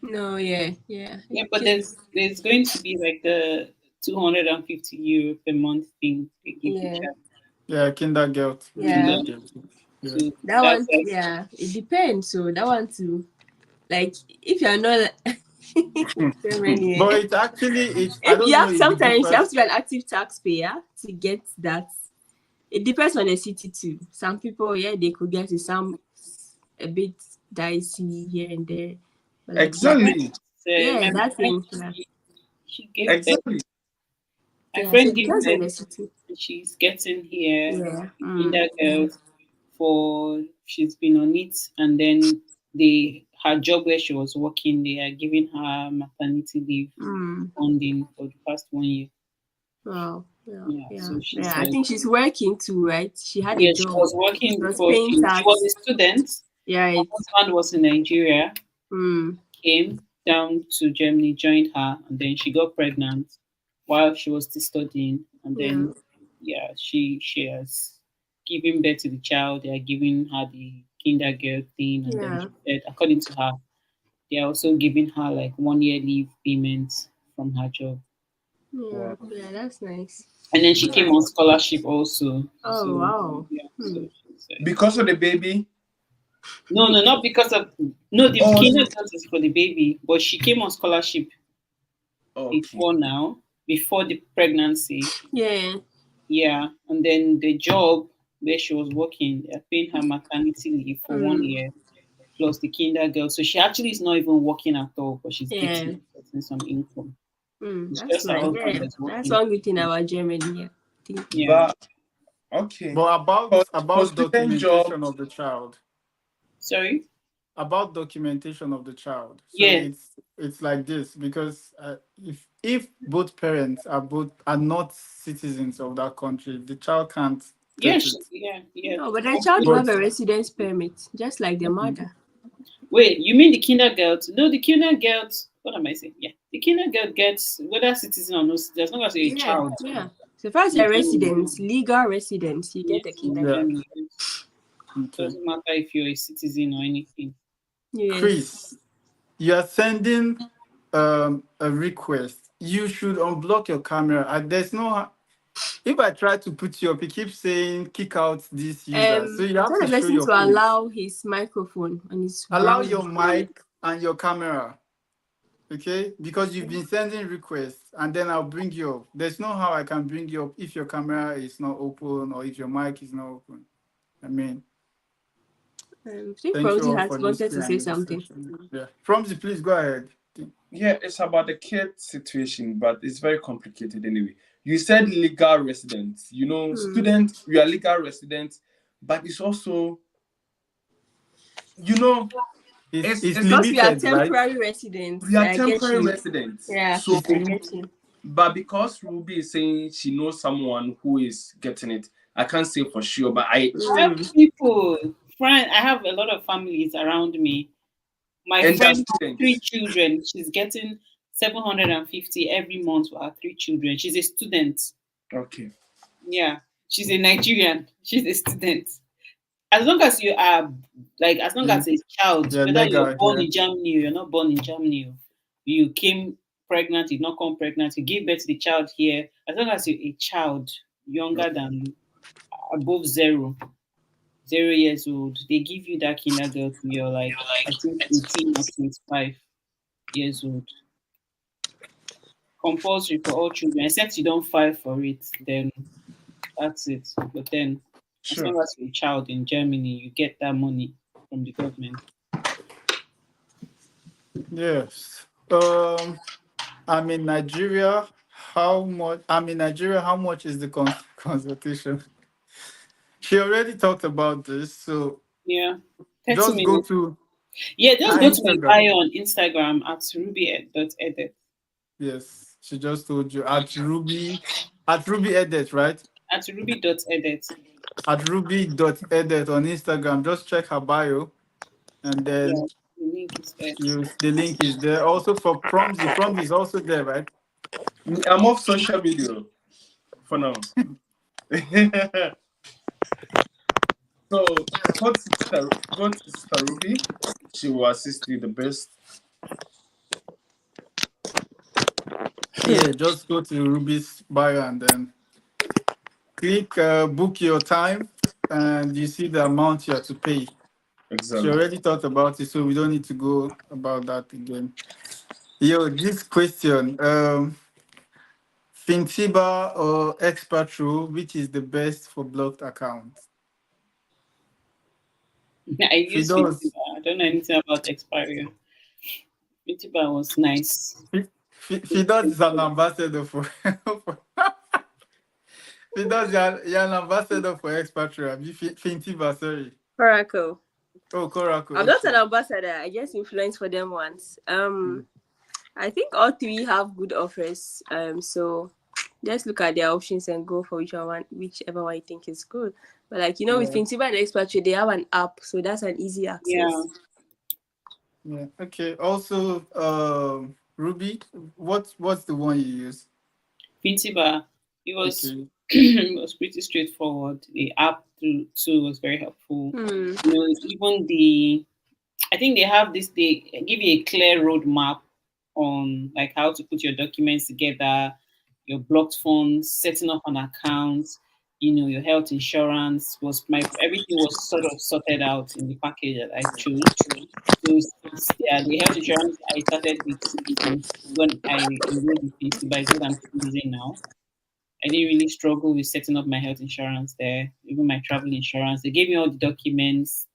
No, yeah. Yeah, but Kids, there's going to be like the 250 euro per month thing they give the yeah, child. Yeah, kindergarten. yeah. Kindergarten. Kindergarten. Yeah. So That that's one, like yeah. It depends. So that one too. Like if you're not so many. But it's I If you don't know have if it sometimes you have differs. to be an active taxpayer to get that. It depends on the city too. Some people, yeah, they could get it. Some a bit dicey here and there. But like my that, friend, Exactly. yeah, my that friend thing. Yeah, she gave birth. Exactly. My yeah. So friend it gave depends on birth the city. and she's getting here Yeah. kindergarten for she's been on it and then her job where she was working, they are giving her maternity leave Mm. funding for the past 1 year. Wow. Yeah. Yeah. Yeah. So she's Yeah. I like think she's working too, right? She had a yeah, she job. was working She was before paying she was tax. a student. Yeah. Her husband was in Nigeria, Mm. came down to Germany, joined her, and then she got pregnant while she was still studying. And Yeah. then, yeah, she has given birth to the child. They are giving her the kindergarten thing, and then Yeah. she said, according to her, they are also giving her like 1 year leave payments from her job. Yeah. Wow. Yeah. That's nice. And then she came Yeah. on scholarship also. Oh So wow. yeah, so she's Because of the baby. no, no, not because of no. The Oh, kindergarten is for the baby, but she came on scholarship okay. before now, before the pregnancy. Yeah. Yeah, and then the job where she was working, they're paying her maternity leave for 1 year plus the kindergarten. So she actually is not even working at all, but she's Yeah. getting some income. It's That's just her nice. husband Yeah. that's That's working. one good thing about Germany. Yeah. Think. Yeah. But okay. But For about student job, documentation of the child. Sorry. About documentation of the child. So Yeah. it's like this because if both parents are not citizens of that country, the child can't Yes, yeah. No, but the child will have a residence permit, just like the mother. Wait, you mean the kindergarten? No, the kindergarten. What am I saying? Yeah, the kindergarten gets whether citizen or no, as long as you're a child. Yeah. So far as a residence, legal residence, you get the kindergarten. Okay. Doesn't matter if you're a citizen or anything. Yes. Chris, you are sending a request. You should unblock your camera. There's no. If I try to put you up, it keeps saying kick out this user. So you have tell to the show person your to face. allow his microphone and his Allow browser. your mic and your camera. Okay? Because you've been sending requests and then I'll bring you up. There's no how I can bring you up if your camera is not open or if your mic is not open. I mean, I think thank you Promzi all has for wanted this to say something. session. Yeah. Promzi, please go ahead. Yeah, it's about the kid situation, but it's very complicated anyway. You said legal residents. You know, student, you are legal residents, but it's also, you know, It's because we are limited, right? temporary residents. We are I get temporary you. residents. Yeah, So, I get you. but because Ruby is saying she knows someone who is getting it, I can't say for sure, but I have people, I have a lot of families around me. My and friend that's has 3 children. She's getting 750 every month for her 3 children. She's a student. Okay. Yeah, she's a Nigerian. She's a student. As long as you are, like, as long as a child, Yeah, whether legal, you're born in Germany or you're not born in Germany, you came pregnant, you did not come pregnant, you give birth to the child here, as long as you're a child younger than above 0 years old, they give you that kindergarten. You're like, I think 18 or 25 years old. Compulsory for all children, except you don't file for it, then that's it. But then, as long as you're a child in Germany, you get that money from the government. Yes. I'm in Nigeria. How much? How much is the consultation? She already talked about this, so Yeah, 30 just go minutes. to Yeah, just her go to my Instagram. bio on Instagram at ruby.edit. Yes, she just told you at Ruby Edit, right? At ruby.edit. At ruby.edit on Instagram. Just check her bio, and Yeah, then the link is there. the link is there. Also for Promzi. Promzi is also there, right? I'm off social media for now. So go to Sister Ruby. She will assist you the best. Yeah, just go to Ruby's bio and then click book your time, and you see the amount you have to pay. Exactly. She already thought about it, so we don't need to go about that again. Yo, this question, Fintiba or Expatro, which is the best for blocked accounts? I use Fidos, Fitiba. I don't know anything about expiry. Fitiba was nice. Fidos is an ambassador for. Fidos, you're an ambassador for Expatro. Fintiba, sorry. Coracle. Oh, Coracle. I'm not an ambassador. I just influence for them once. I think all 3 have good offers. So just look at their options and go for whichever one you think is good. But with Fintiba and Expatriate, they have an app, so that's an easy access. Yeah. Okay. Also, Ruby, what's the one you use? Fitiba. It was it was pretty straightforward. The app too was very helpful. Even I think they have this. They give you a clear roadmap on like how to put your documents together, your blocked funds, setting up an account. Your health insurance everything was sort of sorted out in the package that I chose. So the health insurance I started with when I enrolled with Fitiba is what I'm using now. I didn't really struggle with setting up my health insurance there, even my travel insurance. They gave me all the documents,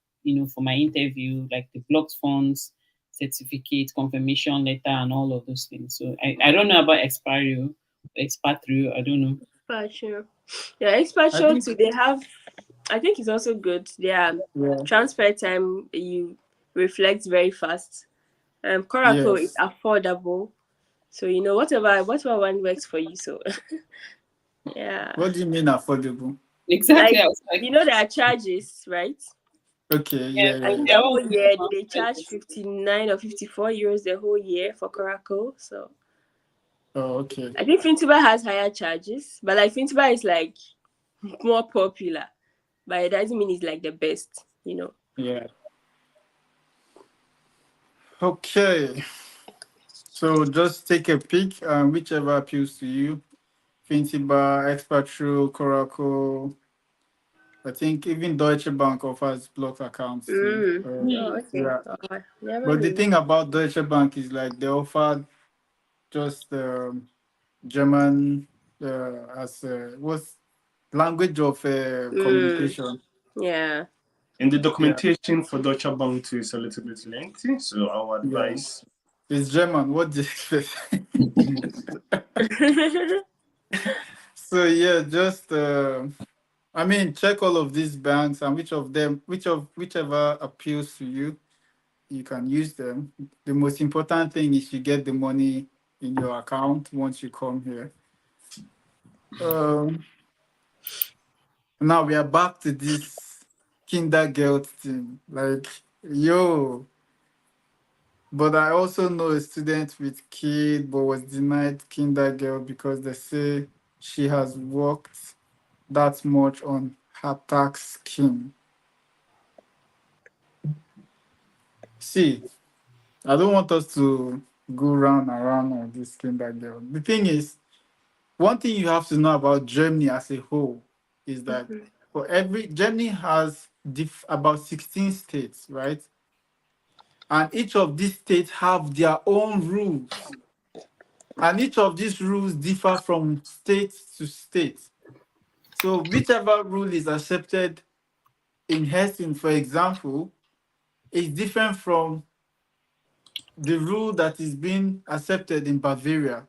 for my interview, like the blocked funds, certificate, confirmation letter, and all of those things. So I don't know about expiry, I don't know. Expatriate. Yeah, Expatriate too. They have. I think it's also good. Their transfer time you reflect very fast. Coracle is affordable. So whatever one works for you. So yeah. What do you mean affordable? Exactly. Like, I was like, you know, there are charges, right? Okay, yeah, yeah, I yeah. think they're the all whole year minimum they charge 59 or 54 euros the whole year for Coracle. So Oh, okay. I think Fintuba has higher charges, but like Fintuba is like more popular, but it doesn't mean it's like the best, you know. Yeah. Okay. So just take a pick, whichever appeals to you. Fintiba, Expatro, Coracle. I think even Deutsche Bank offers blocked accounts too. Oh, okay. Yeah. Oh, I never But the knew that. thing about Deutsche Bank is like they offer just German as what's language of communication. Yeah. And the Yeah. documentation for Deutsche Bank too is a little bit lengthy, so our Yeah. advice. It's German. What do you expect? So yeah, just I mean, check all of these banks and whichever appeals to you, you can use them. The most important thing is you get the money in your account once you come here. Um, Now we are back to this kindergarten thing. Like, yo, but I also know a student with kid but was denied kindergarten because they say she has worked that much on her tax scheme. See, I don't want us to go round and round on this kindergarten. The thing is, one thing you have to know about Germany as a whole is that for every Germany has about 16 states, right? And each of these states have their own rules. And each of these rules differ from state to state. So whichever rule is accepted in Hessen, for example, is different from the rule that is being accepted in Bavaria.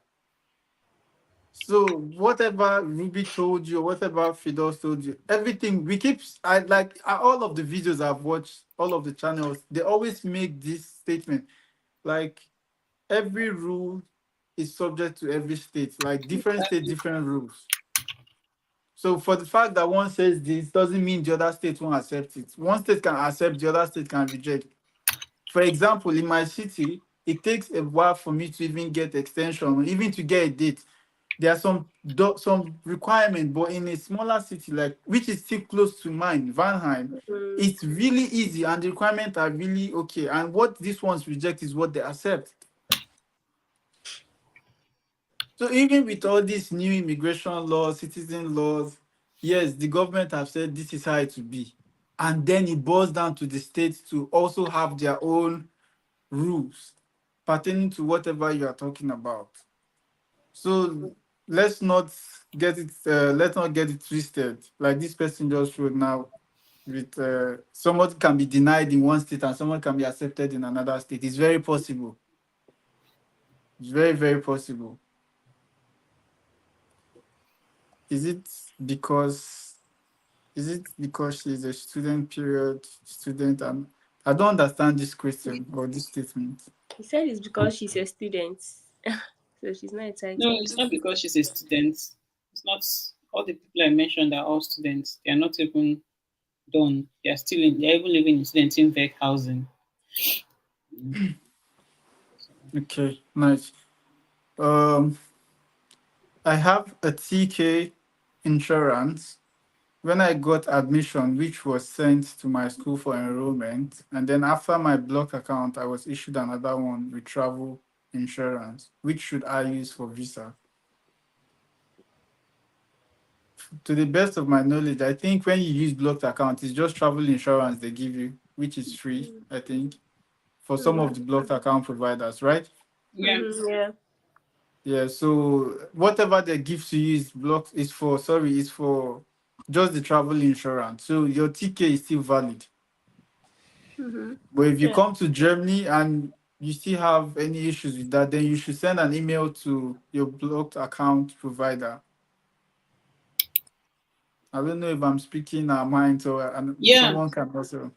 So whatever Ruby told you, whatever Fidos told you, everything we keep. All of the videos I've watched, all of the channels, they always make this statement, like every rule is subject to every state, like different state, different rules. So for the fact that one says this doesn't mean the other state won't accept it. One state can accept, the other state can reject. For example, in my city, it takes a while for me to even get extension, even to get a date. There are some requirement, but in a smaller city, like which is still close to mine, Vanheim, it's really easy and the requirements are really okay. And what these ones reject is what they accept. So even with all these new immigration laws, citizen laws, yes, the government have said this is how it will be. And then it boils down to the states to also have their own rules pertaining to whatever you are talking about. So let's not get it twisted. Like this person just showed now, with someone can be denied in one state and someone can be accepted in another state. It's very possible. It's very, very possible. Is it because she's a student period student? And I don't understand this question or this statement. He said it's because she's a student. So she's not no, entitled. it's not because she's a student. It's not all the people I mentioned are all students. They are not even done. They are still in. They are even living in student in vec housing. Okay, nice. Um, I have a TK insurance when I got admission, which was sent to my school for enrollment, and then after my block account, I was issued another one with travel insurance. Which should I use for visa? To the best of my knowledge, I think when you use blocked account, it's just travel insurance they give you, which is free, I think, for some of the blocked account providers, right? Yeah. Yeah. Yeah, so whatever they give to you is blocked is for just the travel insurance. So your TK is still valid. But if you Yeah. come to Germany and you still have any issues with that, then you should send an email to your blocked account provider. I don't know if I'm speaking our mind or and Yeah. someone can also.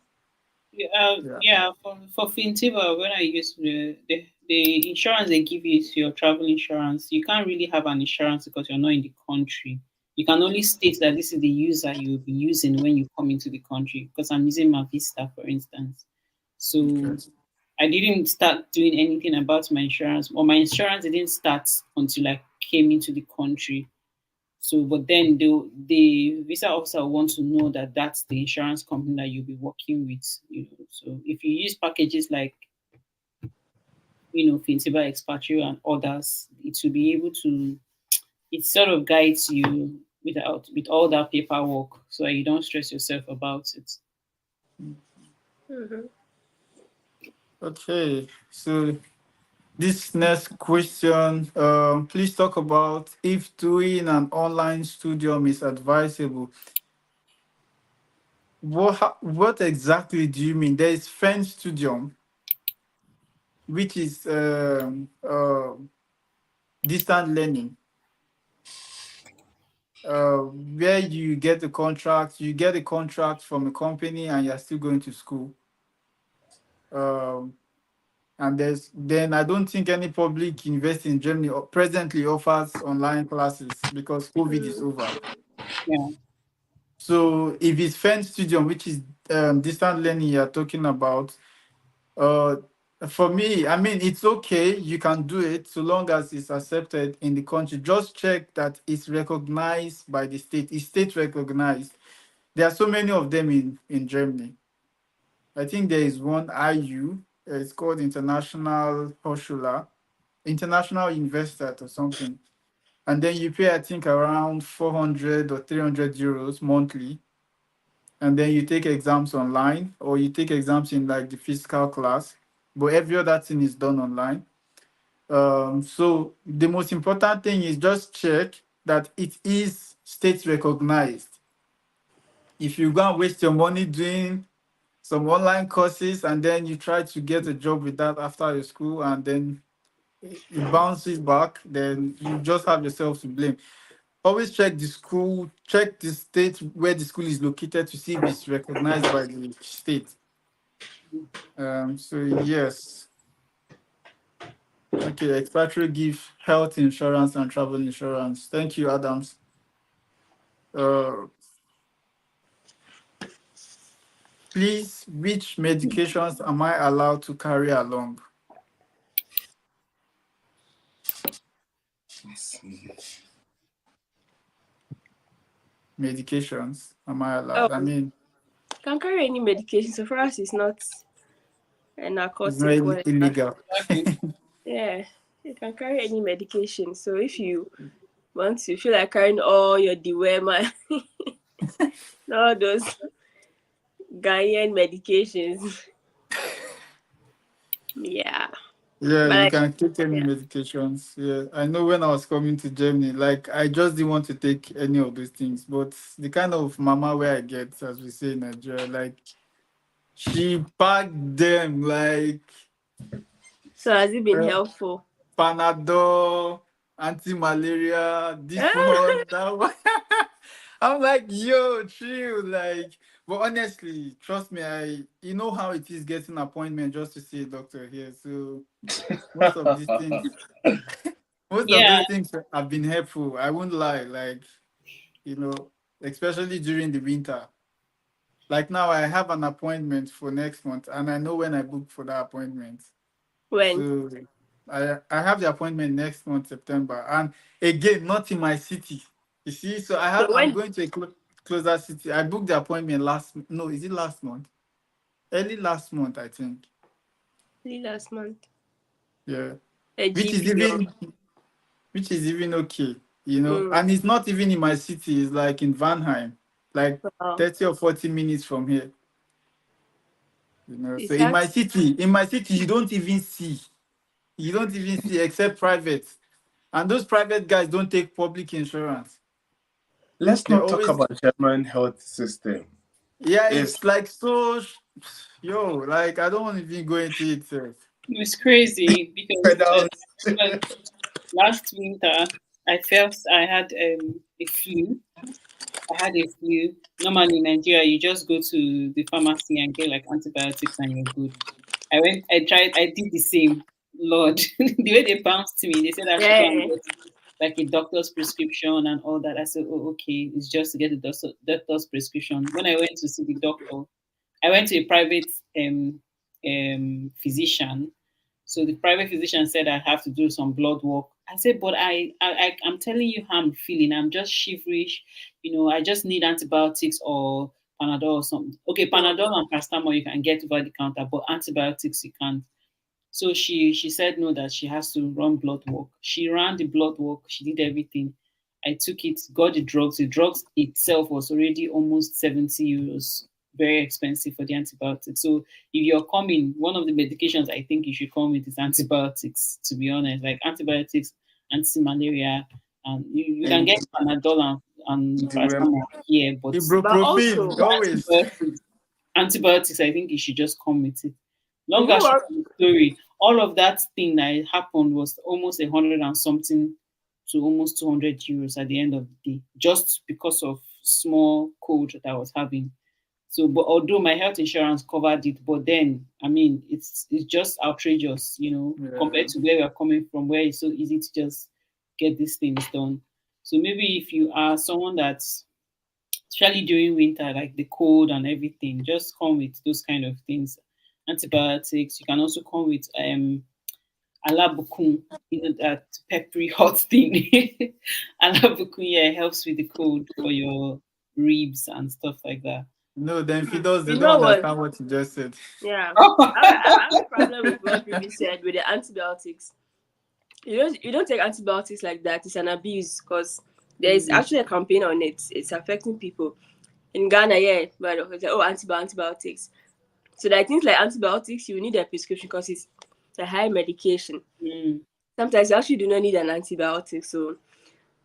Yeah. Yeah. For Fintiva, when I use the insurance they give you is your travel insurance. You can't really have an insurance because you're not in the country. you can only state that this is the user you'll be using when you come into the country. Because I'm using my Vista, for instance. So Okay. I didn't start doing anything about my insurance, or my insurance didn't start until I came into the country. So, but then the visa officer wants to know that that's the insurance company that you'll be working with. So if you use packages like Fintiba Expatrio and others, it will be able to. It sort of guides you with all that paperwork, so that you don't stress yourself about it. Mm-hmm. Okay. So this next question, please talk about if doing an online studium is advisable. What exactly do you mean? There is French studium, which is distant learning, where you get a contract from a company and you're still going to school. Um, and then I don't think any public university in Germany presently offers online classes because COVID is Mm. over. Yeah. So if it's French studium, which is distant learning you're talking about, uh, for me, I mean, it's okay. You can do it so long as it's accepted in the country. Just check that it's recognized by the state. It's state recognized. There are so many of them in Germany. I think there is one IU. It's called International Hochschule, International University or something. And then you pay, I think, around 400 or 300 euros monthly. And then you take exams online or you take exams in like the physical class. But every other thing is done online. So the most important thing is just check that it is state recognized. If you go and waste your money doing some online courses and then you try to get a job with that after your school and then it bounces back, then you just have yourself to blame. Always check the school, check the state where the school is located to see if it's recognized by the state. So yes. Okay, expatriate give health insurance and travel insurance. Thank you, Adams. Uh, please, which medications am I allowed to carry along? Medications am I allowed? I Oh, mean, can carry any medication so far as it's not a it's not narcotic one. illegal. Exactly. Yeah, you can carry any medication. So if you want to feel like carrying all your Dewema, all those Ghanaian medications, yeah. Yeah, But you like, can take any yeah, medications. Yeah, I know when I was coming to Germany, like I just didn't want to take any of those things. But the kind of mama where I get, as we say in Nigeria, like she packed them like so has it been uh, helpful? Panadol, anti-malaria, this Ah, one, that one. I'm like, yo, chill. Like, but honestly, trust me, you know how it is getting an appointment just to see a doctor here. So most of these things, most of Yeah. those things have been helpful. I won't lie. Like, you know, especially during the winter. Like now, I have an appointment for next month, and I know when I booked for that appointment. when? So I have the appointment next month, September, and again, not in my city. You see, so So I'm when? going to a closer city. I booked the appointment no, is it last month? Early last month, I think. Last month. Yeah, A which is GP. even which is even okay, you know. Mm, And it's not even in my city. It's like in Vanheim, like wow. 30 or 40 minutes from here. You know, so It's hard. in my city, you don't even see except private. And those private guys don't take public insurance. Let's They not talk always, about German health system. yeah, It's it's like so, yo, like I don't want to even go into it. It's crazy because pedals. uh, last winter I had a flu. I had a flu. Normally in Nigeria, you just go to the pharmacy and get like antibiotics and you're good. I did the same. Lord, the way they bounced me, they said I should go and Yeah. get like a doctor's prescription and all that. I said, oh, okay, it's just to get the doctor's prescription. When I went to see the doctor, I went to a private physician. So the private physician said I have to do some blood work. I said, but I'm telling you how I'm feeling. I'm just shiverish. I just need antibiotics or Panadol or something. Okay, Panadol and paracetamol you can get over the counter, but antibiotics you can't. So she said no, that she has to run blood work. She ran the blood work. She did everything. I took it, got the drugs. The drugs itself was already almost 70 euros. Very expensive for the antibiotics. So if you're coming, one of the medications I think you should come with is antibiotics, to be honest. Like antibiotics, anti-malaria, and you can get Panadol and paracetamol here, but Ibuprofen, always. antibiotics, I think you should just come with it. Long as short of the story, all of that thing that happened was almost 100 and something to almost 200 euros at the end of the day, just because of small cold that I was having. So, but although my health insurance covered it, but then I mean, it's just outrageous, compared to where we are coming from, where it's so easy to just get these things done. So maybe if you are someone that's, especially during winter, like the cold and everything, just come with those kind of things. Antibiotics. You can also come with alabukun, that peppery hot thing. Alabukun, yeah, helps with the cold for your ribs and stuff like that. No, the infidels, they don't understand what you just said. Yeah. I have a problem with what Ruby said with the antibiotics. You don't take antibiotics like that. It's an abuse, because there's actually a campaign on it. It's affecting people. In Ghana, yeah, but it's like, antibiotics. So that things like antibiotics, you need a prescription because it's a high medication. Sometimes you actually do not need an antibiotic. So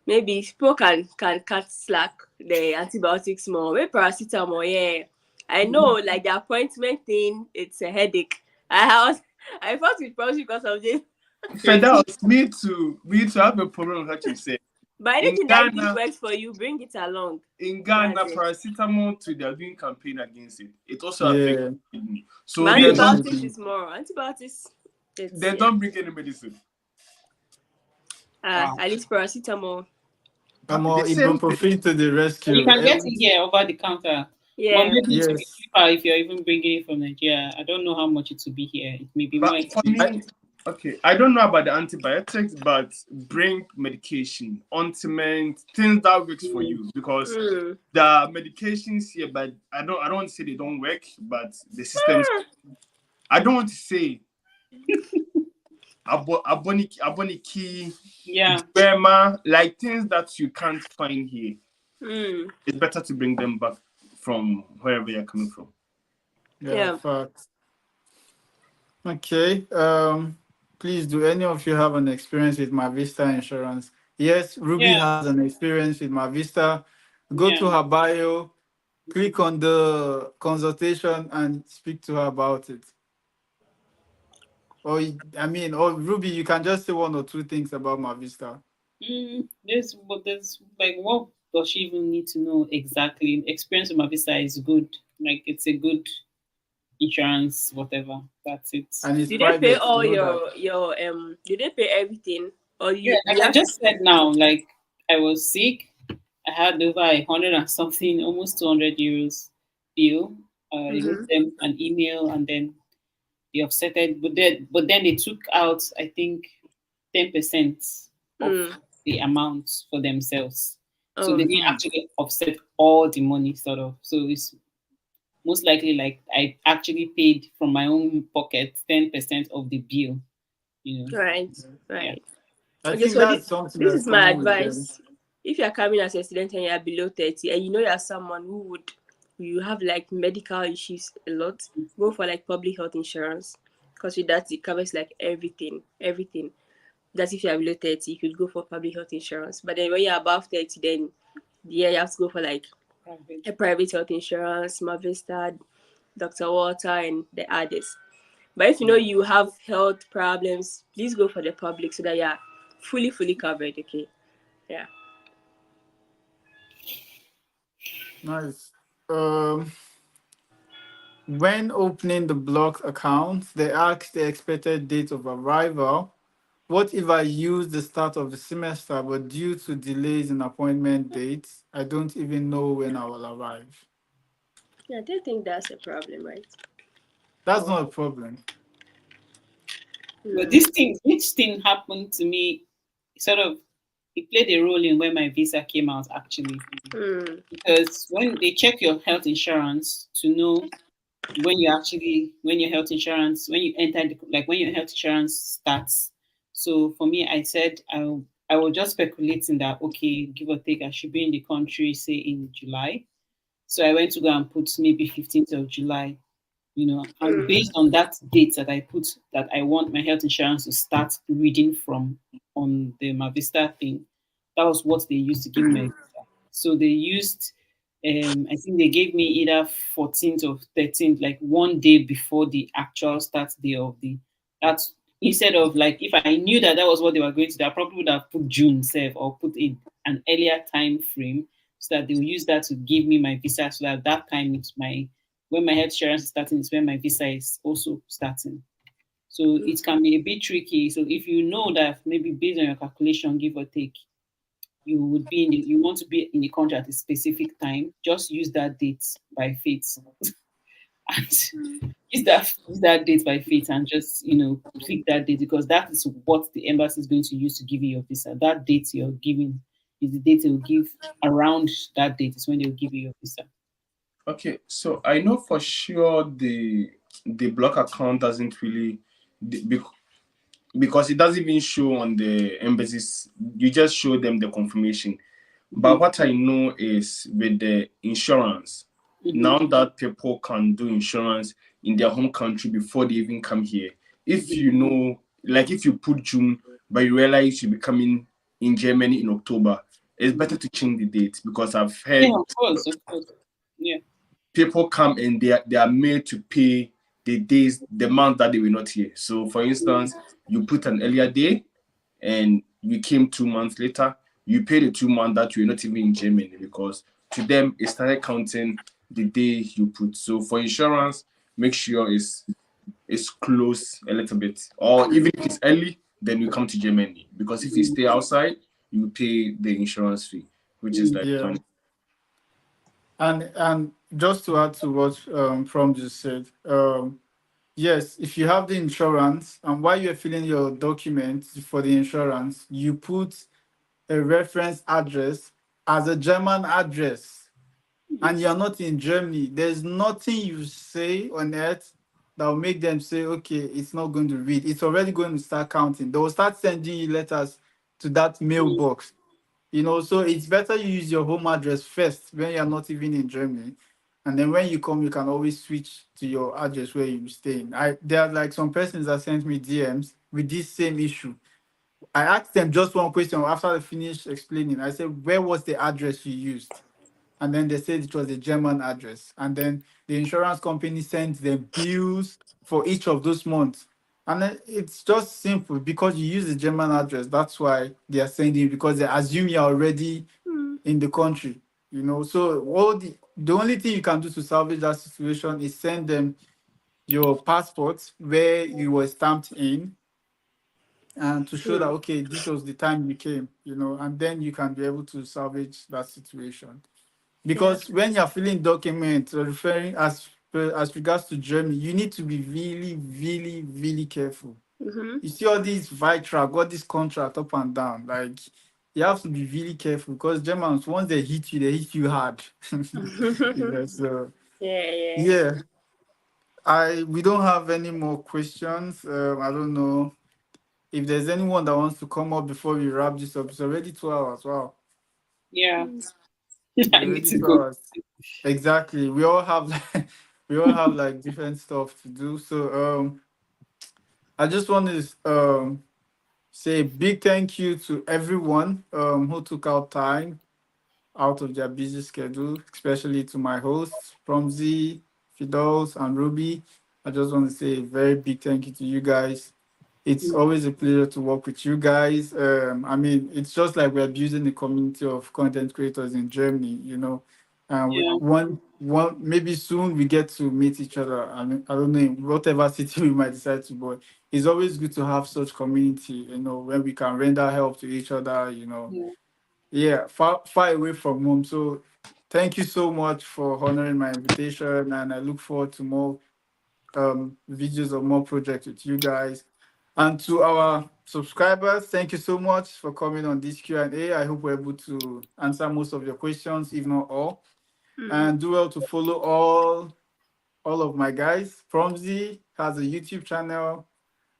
maybe people can cut slack the antibiotics more. Maybe paracetamol, yeah. I know, like the appointment thing, it's a headache. I thought it probably because of this. Firdaus, me too have a problem with what you said. But anything that works for you, bring it along. In Ghana, paracetamol too, they are doing campaign against it. It also affects kidney. So but antibiotics is more. Antibiotics, they don't bring any medicine. At least paracetamol. Ibuprofen to the rescue. You can get it here over the counter. Yeah. But maybe it will be cheaper if you're even bringing it from Nigeria. I don't know how much it will be here. It may be more expensive. Okay, I don't know about the antibiotics, but bring medication, ointment, things that works for you, because the medications here, but I don't want to say they don't work, but the systems. I don't want to say aboniki, sperma, like things that you can't find here. It's better to bring them back from wherever you're coming from. Yeah. Fact. Okay. Please, do any of you have an experience with my Vista insurance? Yes, Ruby has an experience with my Vista. Go to her bio, click on the consultation, and speak to her about it. Or Ruby, you can just say one or two things about my Vista. There's like, what does she even need to know exactly? Experience with my Vista is good. Like, it's a good insurance, whatever. That's it. And it's did they pay all your did they pay everything? Or like I just said now, like I was sick, I had over 100 and something, almost 200 euros bill. I wrote them an email, and then they offset it, but then they took out, I think, 10% of the amount for themselves. So they didn't actually offset all the money, sort of. So it's most likely like I actually paid from my own pocket 10% of the bill. Right. Yeah. I think that's something. This is my advice. If you're coming as a student and you're below 30 and you know you're someone you have like medical issues a lot, go for like public health insurance, because with that it covers like everything. That's if you're below 30, you could go for public health insurance. But then when you're above 30, then you have to go for like a private health insurance, Mavista, Dr. Water, and the others. But if you know you have health problems, please go for the public so that you're fully covered. Okay. Yeah. Nice. When opening the blocked account, they ask the expected date of arrival. what if I use the start of the semester, but due to delays in appointment dates, I don't even know when I will arrive? Yeah, I don't think that's a problem, right? That's Oh. not a problem. But which thing happened to me, sort of, it played a role in when my visa came out actually. Because when they check your health insurance to know when your health insurance, when you enter like when your health insurance starts. So for me, I said I was just speculating that, okay, give or take, I should be in the country say in July. So I went to go and put maybe 15th of July, and based on that date that I put, that I want my health insurance to start reading from on the Mavista thing, that was what they used to give me my visa. So they used, I think they gave me either 14th or 13th, like one day before the actual start day of the, that's, instead of, like, if I knew that that was what they were going to do, I probably would have put June self, or put in an earlier time frame, so that they will use that to give me my visa, so that that time it's my, when my health insurance is starting is when my visa is also starting. So it can be a bit tricky. So if you know that maybe based on your calculation, give or take, you would be in the, you want to be in the country at a specific time, just use that date by faith. And use that date by faith, and just click that date, because that is what the embassy is going to use to give you your visa. That date you're giving is the date they'll give. Around that date is when they'll give you your visa. Okay, so I know for sure the block account doesn't really because it doesn't even show on the embassies. You just show them the confirmation. But what I know is with the insurance, now that people can do insurance in their home country before they even come here. If you know, like if you put June, but you realize you'll be coming in Germany in October, it's better to change the date, because I've Yeah, heard of course, of course. Yeah. people come and they are made to pay the days, the month that they were not here. So for instance, you put an earlier day and you came 2 months later, you pay the 2 months that you were not even in Germany, because to them it started counting the day you put. So for insurance, make sure it's close a little bit. Or even if it's early, then you come to Germany. Because if you stay outside, you pay the insurance fee, which is like Yeah. 20. And just to add to what From just said, yes, if you have the insurance and while you're filling your documents for the insurance, you put a reference address as a German address and you're not in Germany, there's nothing you say on earth that will make them say, okay, it's not going to read. It's already going to start counting. They will start sending you letters to that mailbox. So it's better you use your home address first when you're not even in Germany. And then when you come, you can always switch to your address where you stay in. There are like some persons that sent me DMs with this same issue. I asked them just one question after they finished explaining. I said, where was the address you used? And then they said it was a German address. And then the insurance company sent them bills for each of those months. And then it's just simple because you use the German address. That's why they are sending you, because they assume you're already in the country. So the only thing you can do to salvage that situation is send them your passport where you were stamped in, and to show that okay, this was the time you came, and then you can be able to salvage that situation. Because when you're filling documents or referring as regards to Germany, you need to be really, really, really careful. You see all these Vitra, got this contract up and down. Like you have to be really careful because Germans, once they hit you hard. So Yeah. yeah. We don't have any more questions. I don't know if there's anyone that wants to come up before we wrap this up. It's already 2 hours. Wow. Yeah. It's I need already to two go. hours. Exactly. We all have like different stuff to do. So I just want to say a big thank you to everyone who took out time out of their busy schedule, especially to my hosts, Promzi, Fidos, and Ruby. I just want to say a very big thank you to you guys. It's always a pleasure to work with you guys. I mean, it's just like we're building a community of content creators in Germany, And Yeah. one maybe soon we get to meet each other. I mean, I don't know in whatever city we might decide to, but it's always good to have such community, where we can render help to each other, Yeah. Yeah, far away from home. So thank you so much for honoring my invitation, and I look forward to more videos or more projects with you guys. And to our subscribers, thank you so much for coming on this Q&A. I hope we're able to answer most of your questions, if not all. And do well to follow all of my guys. Promzy has a YouTube channel.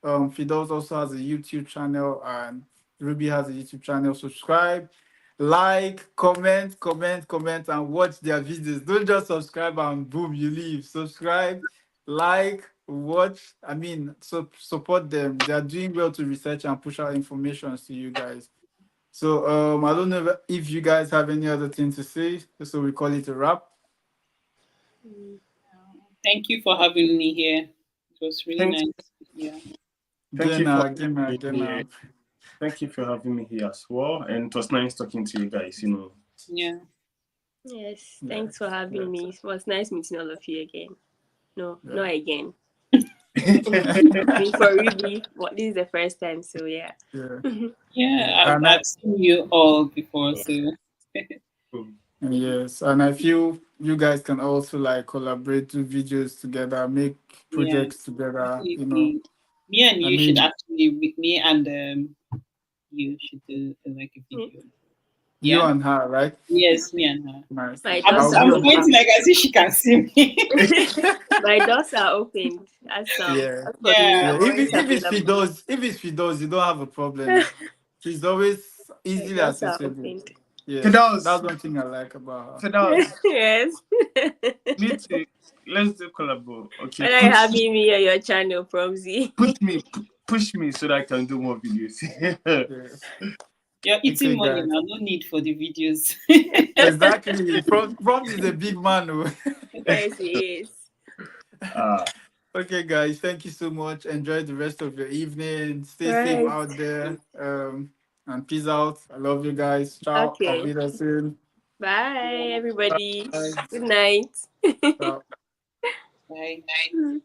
Fidos also has a YouTube channel, and Ruby has a YouTube channel. Subscribe, like, comment, and watch their videos. Don't just subscribe and boom, you leave. Subscribe, like, watch. I mean, support them. They are doing well to research and push out information to you guys. So I don't know if you guys have any other thing to say, so we call it a wrap. Thank you for having me here. It was really Thank, nice. Yeah. thank you for Again. thank you for having me here as well. And it was nice talking to you guys, Yeah. Yes, thanks for having me. It was nice meeting all of you again. No, Yeah. not again. I mean, for Ruby, this is the first time, so yeah. Yeah, And I've seen you all before, Yeah. so yes, and I feel you guys can also like collaborate, do videos together, make yeah, projects together. definitely. Me and I you should mean, actually, with me and you should do like a video. you Yeah. and her, right? Yes, me and her. Nice. My I'm, doors I'll be are I'm on. pointing like as if she can see me. my doors are opened. As Yeah, as for me, Yeah. yeah. I'm always available. If it's Fidos, you don't have a problem. She's always My easily doors are accessible. opened. Yes, that's Fidas, one thing I like about her. Fidas, Yes. need to let's do collabo. Okay, When are you having me on your channel, Promzy? push me so that I can do more videos. Yes. You're Okay, eating money guys. now. No need for the videos. Exactly. From is a big man. Oh. Yes, he is. uh, Okay, guys, thank you so much. Enjoy the rest of your evening. Stay safe Right. out there. And peace out. I love you guys. Ciao. Auf Okay. Wiedersehen. Bye, everybody. bye. Good night. Ciao. Bye.